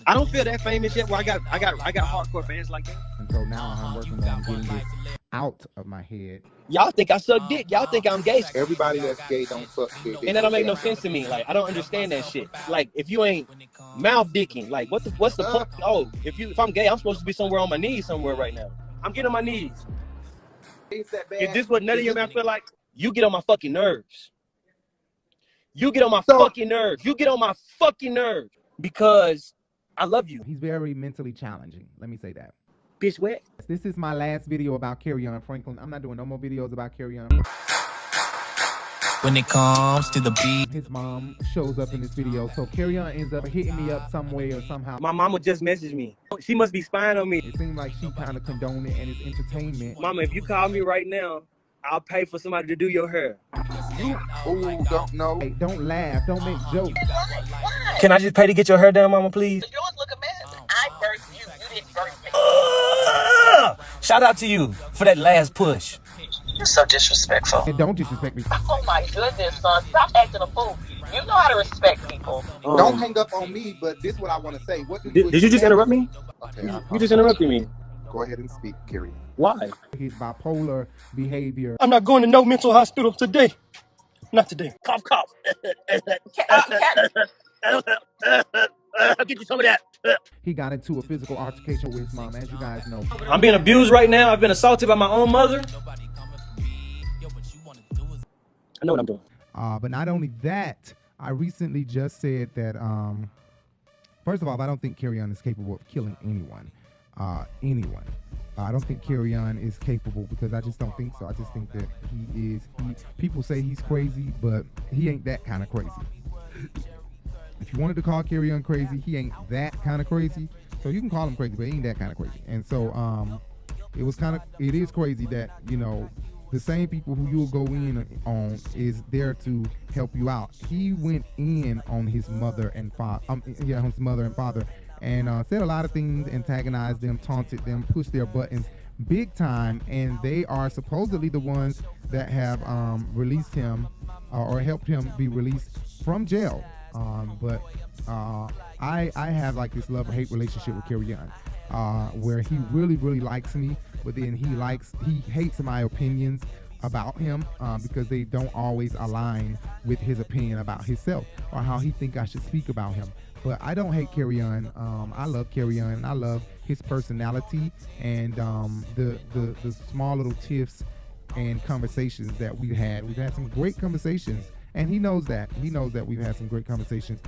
I don't feel that famous yet. Where I got hardcore fans like that. And so now I'm working on getting this out of my head. Y'all think I suck dick. Y'all think I'm gay. Everybody that's gay don't suck dick. And that don't make no sense to me. Like, I don't understand that shit. Like, if you ain't mouth dicking, like, what's the point? Oh, if I'm gay, I'm supposed to be somewhere on my knees somewhere right now. I'm getting on my knees. If this what none of your man feel like, you get on my fucking nerves. You get on my fucking nerves. You get on my fucking nerves because I love you. He's very mentally challenging. Let me say that. Bitch, what? This is my last video about Kerrion Franklin. I'm not doing no more videos about Kerrion. When it comes to the beat, his mom shows up in this video, so Kerrion ends up hitting me up some way or somehow. My mama just messaged me. She must be spying on me. It seems like she kind of condoned it and it's entertainment. Mama, if you call me right now, I'll pay for somebody to do your hair. You don't know. Hey, don't laugh. Don't make jokes. Can I just pay to get your hair done, mama, please? Yours look a mess. I birthed you. You didn't birth me. Shout out to you for that last push. You're so disrespectful. And don't disrespect me. Oh my goodness, son. Stop acting a fool. You know how to respect people. Don't hang up on me, but this is what I want to say. What Did you just interrupt me? Okay, You just interrupted me. Go ahead and speak, Kerry. Why? His bipolar behavior. I'm not going to no mental hospital today. Not today. Cough, cough. I'll get you some of that. He got into a physical altercation with his mom, as you guys know. I'm being abused right now. I've been assaulted by my own mother. I know what I'm doing. But not only that, I recently just said that, first of all, I don't think Kerrion is capable of killing anyone. I don't think Kerrion is capable because I just don't think so. I just think that people say he's crazy, but he ain't that kind of crazy. If you wanted to call Kerrion crazy, he ain't that kind of crazy. So you can call him crazy, but he ain't that kind of crazy. And so it is crazy that, you know, the same people who you'll go in on is there to help you out. He went in on his mother and father, and said a lot of things, antagonized them, taunted them, pushed their buttons big time, and they are supposedly the ones that have released him or helped him be released from jail. But I have like this love-hate relationship with Kerrion, where he really, really likes me, but then he hates my opinions about him because they don't always align with his opinion about himself or how he think I should speak about him. But I don't hate Kerrion. I love Kerrion. I love his personality and the small little tiffs and conversations that we've had. We've had some great conversations, and he knows that. He knows that we've had some great conversations.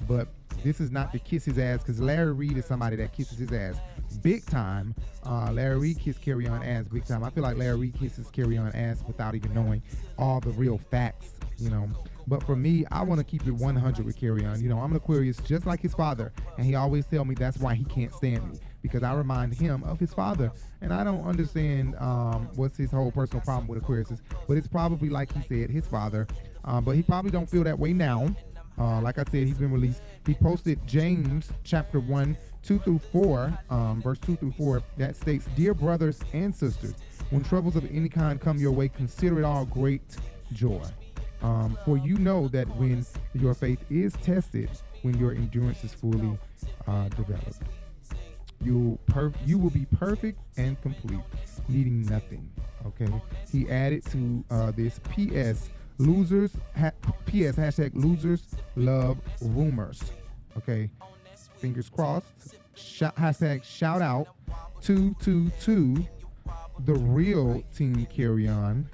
But this is not to kiss his ass, because Larry Reid is somebody that kisses his ass big time. Larry Reid kissed Kerrion ass big time. I feel like Larry Reid kisses Kerrion ass without even knowing all the real facts, you know. But for me, I want to keep it 100 with Kerrion. You know, I'm an Aquarius just like his father, and he always tell me that's why he can't stand me, because I remind him of his father. And I don't understand what's his whole personal problem with Aquarius, but it's probably, like he said, his father. But he probably don't feel that way now. Like I said, he's been released. He posted James chapter 1, 2 through 4, verse 2 through 4, that states, "Dear brothers and sisters, when troubles of any kind come your way, consider it all great joy. For you know that when your faith is tested, when your endurance is fully developed, you will be perfect and complete, needing nothing." Okay. He added to this P.S. Hashtag losers love rumors. Okay. Fingers crossed. Hashtag shout out to the real Team Kerrion.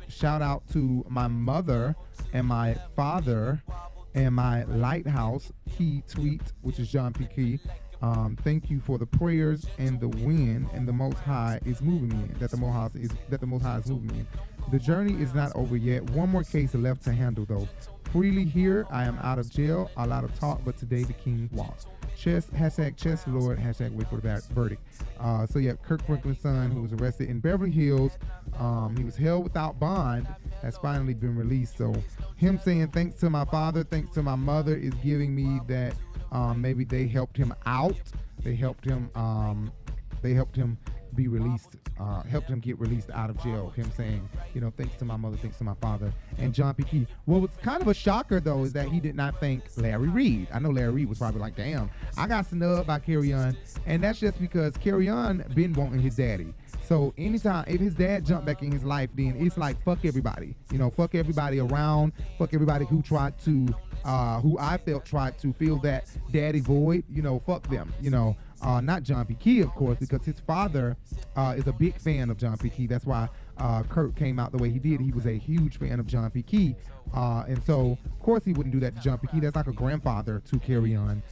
Shout out to my mother and my father and my lighthouse key tweet, which is John P. Key. Thank you for the prayers and the win, and the Most High is moving me in. That the Most High is moving me in. The journey is not over yet. One more case left to handle, though. Freely here, I am out of jail. A lot of talk, but today the king walks. Hashtag chess lord. Hashtag wait for the verdict. So yeah, Kirk Franklin's son, who was arrested in Beverly Hills, he was held without bond, has finally been released. So him saying thanks to my father, thanks to my mother, is giving me that maybe they helped him out. They helped him be released, helped him get released out of jail. Him saying, you know, thanks to my mother, thanks to my father, and John P. Key. What was kind of a shocker, though, is that he did not thank Larry Reid. I know Larry Reid was probably like, damn, I got snubbed by Kerrion, and that's just because Kerrion been wanting his daddy. So anytime, if his dad jumped back in his life, then it's like, fuck everybody. You know, fuck everybody around, fuck everybody who tried to, who I felt tried to fill that daddy void, you know, fuck them, you know. Not John P. Key, of course, because his father is a big fan of John P. Key. That's why Kirk came out the way he did. He was a huge fan of John P. Key. And so, of course, he wouldn't do that to John P. Key. That's like a grandfather to Kerrion.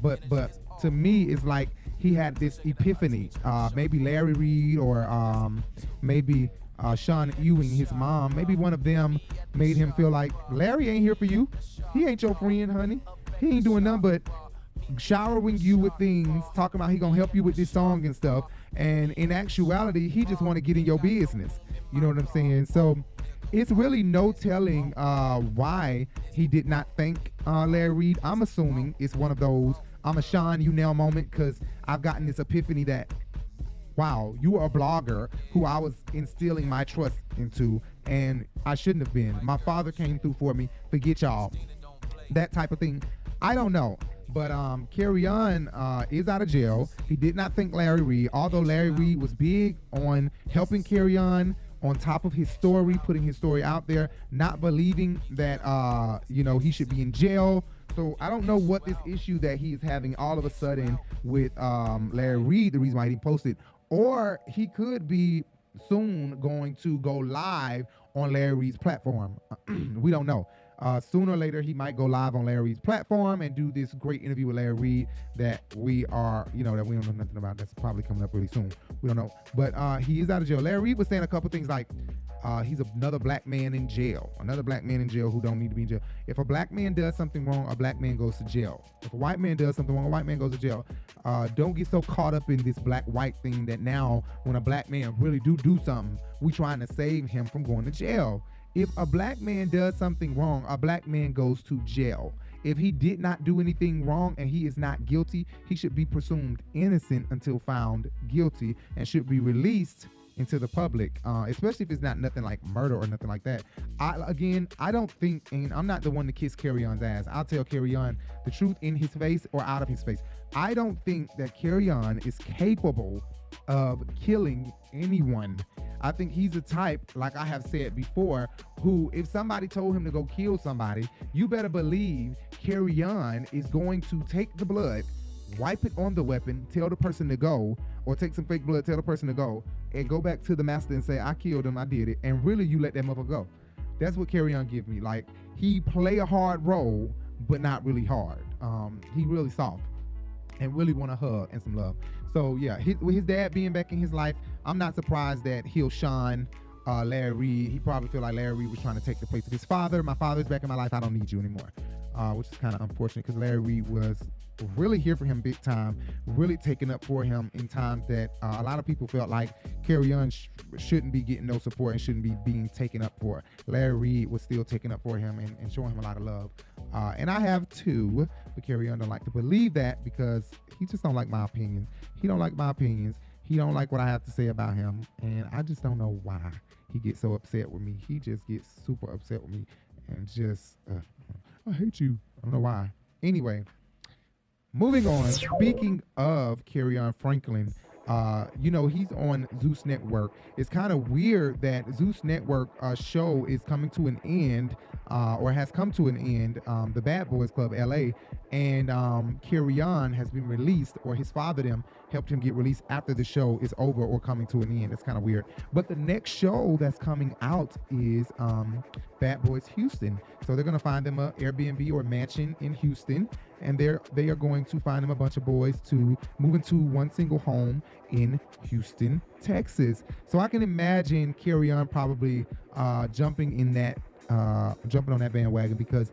But to me, it's like he had this epiphany. Maybe Larry Reid or maybe Sean Ewing, his mom, maybe one of them made him feel like, Larry ain't here for you. He ain't your friend, honey. He ain't doing nothing but showering you with things, talking about he gonna help you with this song and stuff, and in actuality he just want to get in your business. You know what I'm saying? So it's really no telling why he did not thank Larry Reid. I'm assuming it's one of those I'm a Sean you now moment, because I've gotten this epiphany that, wow, you are a blogger who I was instilling my trust into, and I shouldn't have been. My father came through for me, forget y'all, that type of thing. I don't know. But Kerrion is out of jail. He did not thank Larry Reid, although Larry Reid was big on helping Kerrion on top of his story, putting his story out there, not believing that you know, he should be in jail. So I don't know what this issue that he is having all of a sudden with Larry Reid, the reason why he posted, or he could be soon going to go live on Larry Reid's platform. We don't know. Sooner or later, he might go live on Larry Reid's platform and do this great interview with Larry Reid that we are, you know, that we don't know nothing about. That's probably coming up really soon. We don't know. But he is out of jail. Larry Reid was saying a couple things like, he's another black man in jail. Another black man in jail who don't need to be in jail. If a black man does something wrong, a black man goes to jail. If a white man does something wrong, a white man goes to jail. Don't get so caught up in this black-white thing that now when a black man really do something, we trying to save him from going to jail. If a black man does something wrong, a black man goes to jail. If he did not do anything wrong and he is not guilty, he should be presumed innocent until found guilty and should be released into the public, especially if it's not nothing like murder or nothing like that. I don't think, and I'm not the one to kiss Kerrion's ass. I'll tell Kerrion the truth in his face or out of his face. I don't think that Kerrion is capable of killing anyone. I think he's a type, like I have said before, who if somebody told him to go kill somebody, you better believe Kerrion is going to take the blood, wipe it on the weapon, tell the person to go, or take some fake blood, tell the person to go, and go back to the master and say, I killed him, I did it. And really, you let that motherfucker go. That's what Kerrion give me. Like, he play a hard role, but not really hard. He really soft and really want a hug and some love. So yeah, with his dad being back in his life, I'm not surprised that he'll shine Larry Reid. He probably feel like Larry Reid was trying to take the place of his father. My father's back in my life. I don't need you anymore. Which is kind of unfortunate because Larry Reid was really here for him big time, really taking up for him in times that a lot of people felt like Kerrion shouldn't be getting no support and shouldn't be being taken up for. Larry Reid was still taking up for him and showing him a lot of love. And I have too, but Kerrion don't like to believe that because he just don't like my opinions. He don't like my opinions. He don't like what I have to say about him. And I just don't know why he gets so upset with me. He just gets super upset with me and just, I hate you. I don't know why. Anyway, moving on. Speaking of Kerrion Franklin, he's on Zeus Network. It's kind of weird that Zeus Network show is coming to an end, or has come to an end, the Bad Boys Club LA, and Kerrion has been released, or his father them helped him get released after the show is over or coming to an end. It's kind of weird. But the next show that's coming out is Bad Boys Houston. So they're gonna find them a Airbnb or mansion in Houston, and they are going to find them a bunch of boys to move into one single home in Houston, Texas. So I can imagine Kerrion probably jumping on that bandwagon because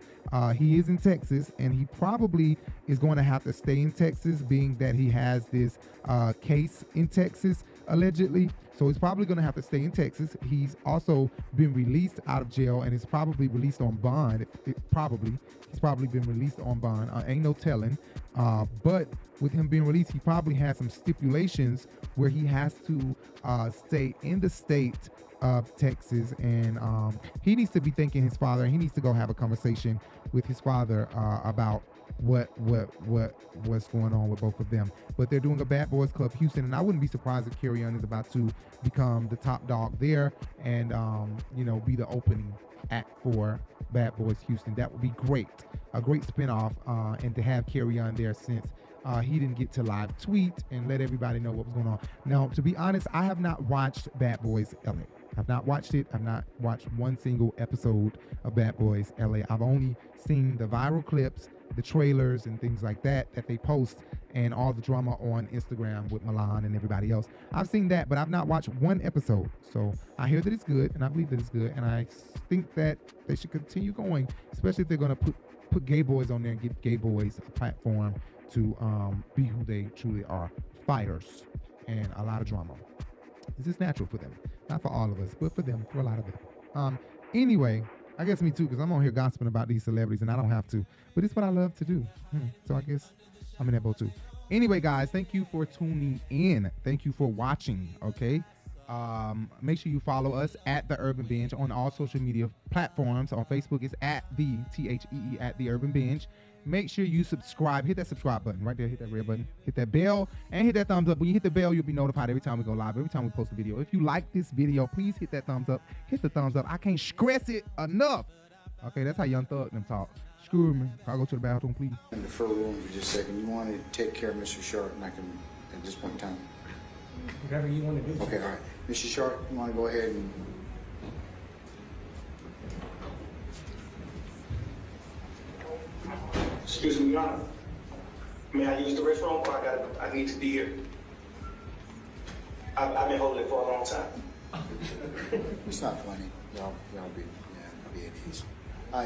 he is in Texas, and he probably is going to have to stay in Texas, being that he has this case in Texas allegedly. So he's probably going to have to stay in Texas. He's also been released out of jail and is probably released on bond. He's probably been released on bond. Ain't no telling. But with him being released, he probably has some stipulations where he has to stay in the state of Texas, and he needs to be thanking his father. He needs to go have a conversation with his father about what's going on with both of them. But they're doing a Bad Boys Club Houston, and I wouldn't be surprised if Kerrion is about to become the top dog there and be the opening act for Bad Boys Houston. That would be great, a great spinoff, and to have Kerrion there since he didn't get to live tweet and let everybody know what was going on. Now, to be honest, I have not watched Bad Boys LA. I've not watched it. I've not watched one single episode of Bad Boys LA. I've only seen the viral clips, the trailers, and things like that they post, and all the drama on Instagram with Milan and everybody else. I've seen that, but I've not watched one episode. So I hear that it's good, and I believe that it's good, and I think that they should continue going, especially if they're going to put gay boys on there and give gay boys a platform to be who they truly are, fighters, and a lot of drama. This is natural for them. Not for all of us, but for them, for a lot of them. Anyway, I guess me too, because I'm on here gossiping about these celebrities, and I don't have to. But it's what I love to do. So I guess I'm in that boat too. Anyway, guys, thank you for tuning in. Thank you for watching, okay? Make sure you follow us at The Urban Binge on all social media platforms. On Facebook, it's at the THEE at The Urban Binge. Make sure you subscribe. Hit that subscribe button right there. Hit that red button. Hit that bell and hit that thumbs up. When you hit the bell, you'll be notified every time we go live, every time we post a video. If you like this video, please hit that thumbs up. Hit the thumbs up. I can't stress it enough. Okay, that's how Young Thug them talk. Screw me. Can I go to the bathroom, please? In the fur room for just a second. You want to take care of Mr. Sharp, and I can, at this point in time. Whatever you want to do. Okay, all right. Mr. Sharp, you want to go ahead and... Excuse me, Your Honor. May I use the restroom? I need to be here. I've been holding it for a long time. It's not funny. Y'all be at ease.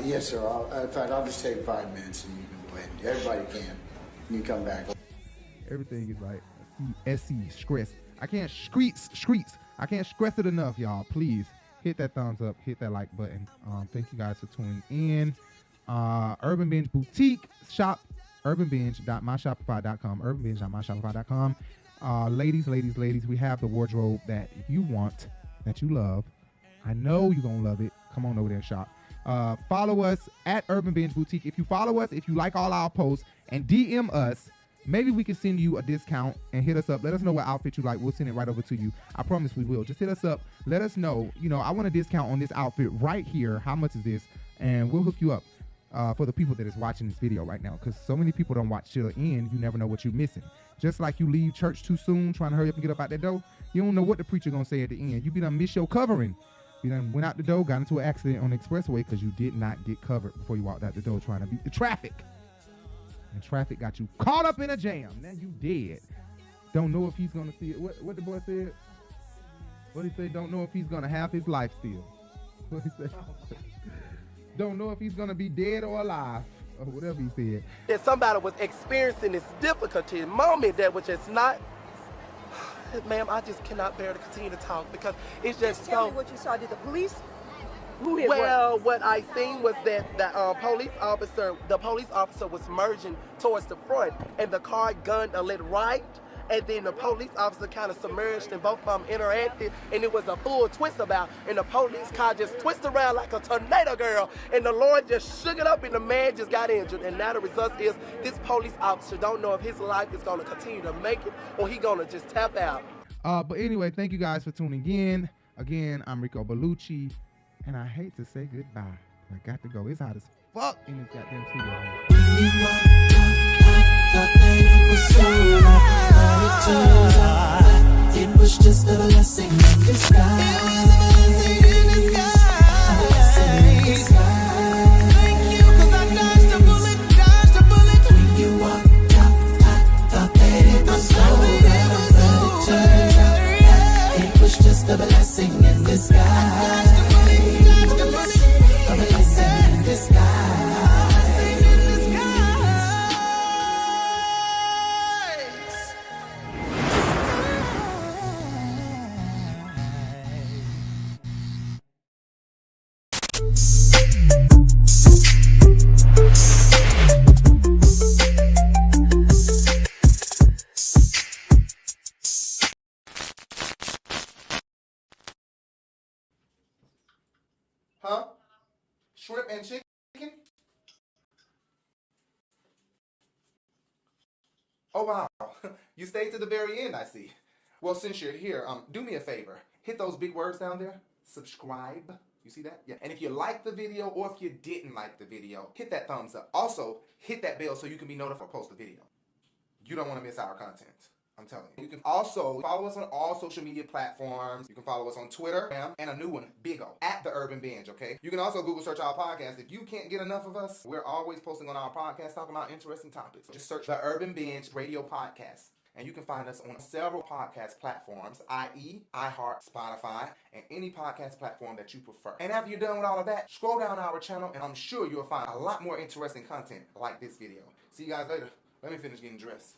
Yes, sir. In fact, I'll just take 5 minutes and you can go ahead and everybody can. You can come back. Everything is right. SC, stress. I can't streets. I can't stress it enough, y'all. Please hit that thumbs up, hit that like button. Thank you guys for tuning in. Urban Binge Boutique shop, urbanbinge.myshopify.com, urbanbinge.myshopify.com. Ladies, we have the wardrobe that you want, that you love. I know you're gonna love it. Come on over there and shop. Follow us at Urban Binge Boutique. If you follow us, if you like all our posts and DM us, maybe we can send you a discount and hit us up. Let us know what outfit you like. We'll send it right over to you. I promise we will. Just hit us up. Let us know, I want a discount on this outfit right here. How much is this? And we'll hook you up. for the people that is watching this video right now, because so many people don't watch till the end. You never know what you're missing. Just like you leave church too soon, trying to hurry up and get up out that door, you don't know what the preacher gonna say at the end. You be done miss your covering. You done went out the door, got into an accident on the expressway because you did not get covered before you walked out the door trying to beat the traffic. And traffic got you caught up in a jam. Now you dead. Don't know if he's gonna see it. What the boy said? What he said? Don't know if he's gonna have his life still. What he said? Don't know if he's gonna be dead or alive, or whatever he said. That somebody was experiencing this difficulty moment that was just not. Ma'am, I just cannot bear to continue to talk because it's just Tell so. me what you saw. Did the police? Who hit Well, what I seen was that the police officer was merging towards the front, and the car gunned a little right, and then the police officer kind of submerged, and both of them interacted, and it was a full twist about, and the police car just twisted around like a tornado, girl, and the Lord just shook it up, and the man just got injured, and now the result is this police officer don't know if his life is going to continue to make it, or he going to just tap out. But anyway, thank you guys for tuning in. Again, I'm Rico Bellucci, and I hate to say goodbye. I got to go. It's hot as fuck in this goddamn studio. It was just a blessing in disguise. Thank you, 'cause I dodged a bullet. When you walked out, I thought that it was over, but it turned out it was just a blessing in disguise. A blessing in disguise. Huh? Shrimp and chicken? Oh, wow. You stayed to the very end, I see. Well, since you're here, do me a favor. Hit those big words down there. Subscribe. You see that? Yeah. And if you liked the video or if you didn't like the video, hit that thumbs up. Also, hit that bell so you can be notified when I post a video. You don't want to miss our content. I'm telling you. You can also follow us on all social media platforms. You can follow us on Twitter and a new one, Big O, at The Urban Binge, okay? You can also Google search our podcast. If you can't get enough of us, we're always posting on our podcast talking about interesting topics. Just search The Urban Binge Radio Podcast. And you can find us on several podcast platforms, i.e. iHeart, Spotify, and any podcast platform that you prefer. And after you're done with all of that, scroll down our channel and I'm sure you'll find a lot more interesting content like this video. See you guys later. Let me finish getting dressed.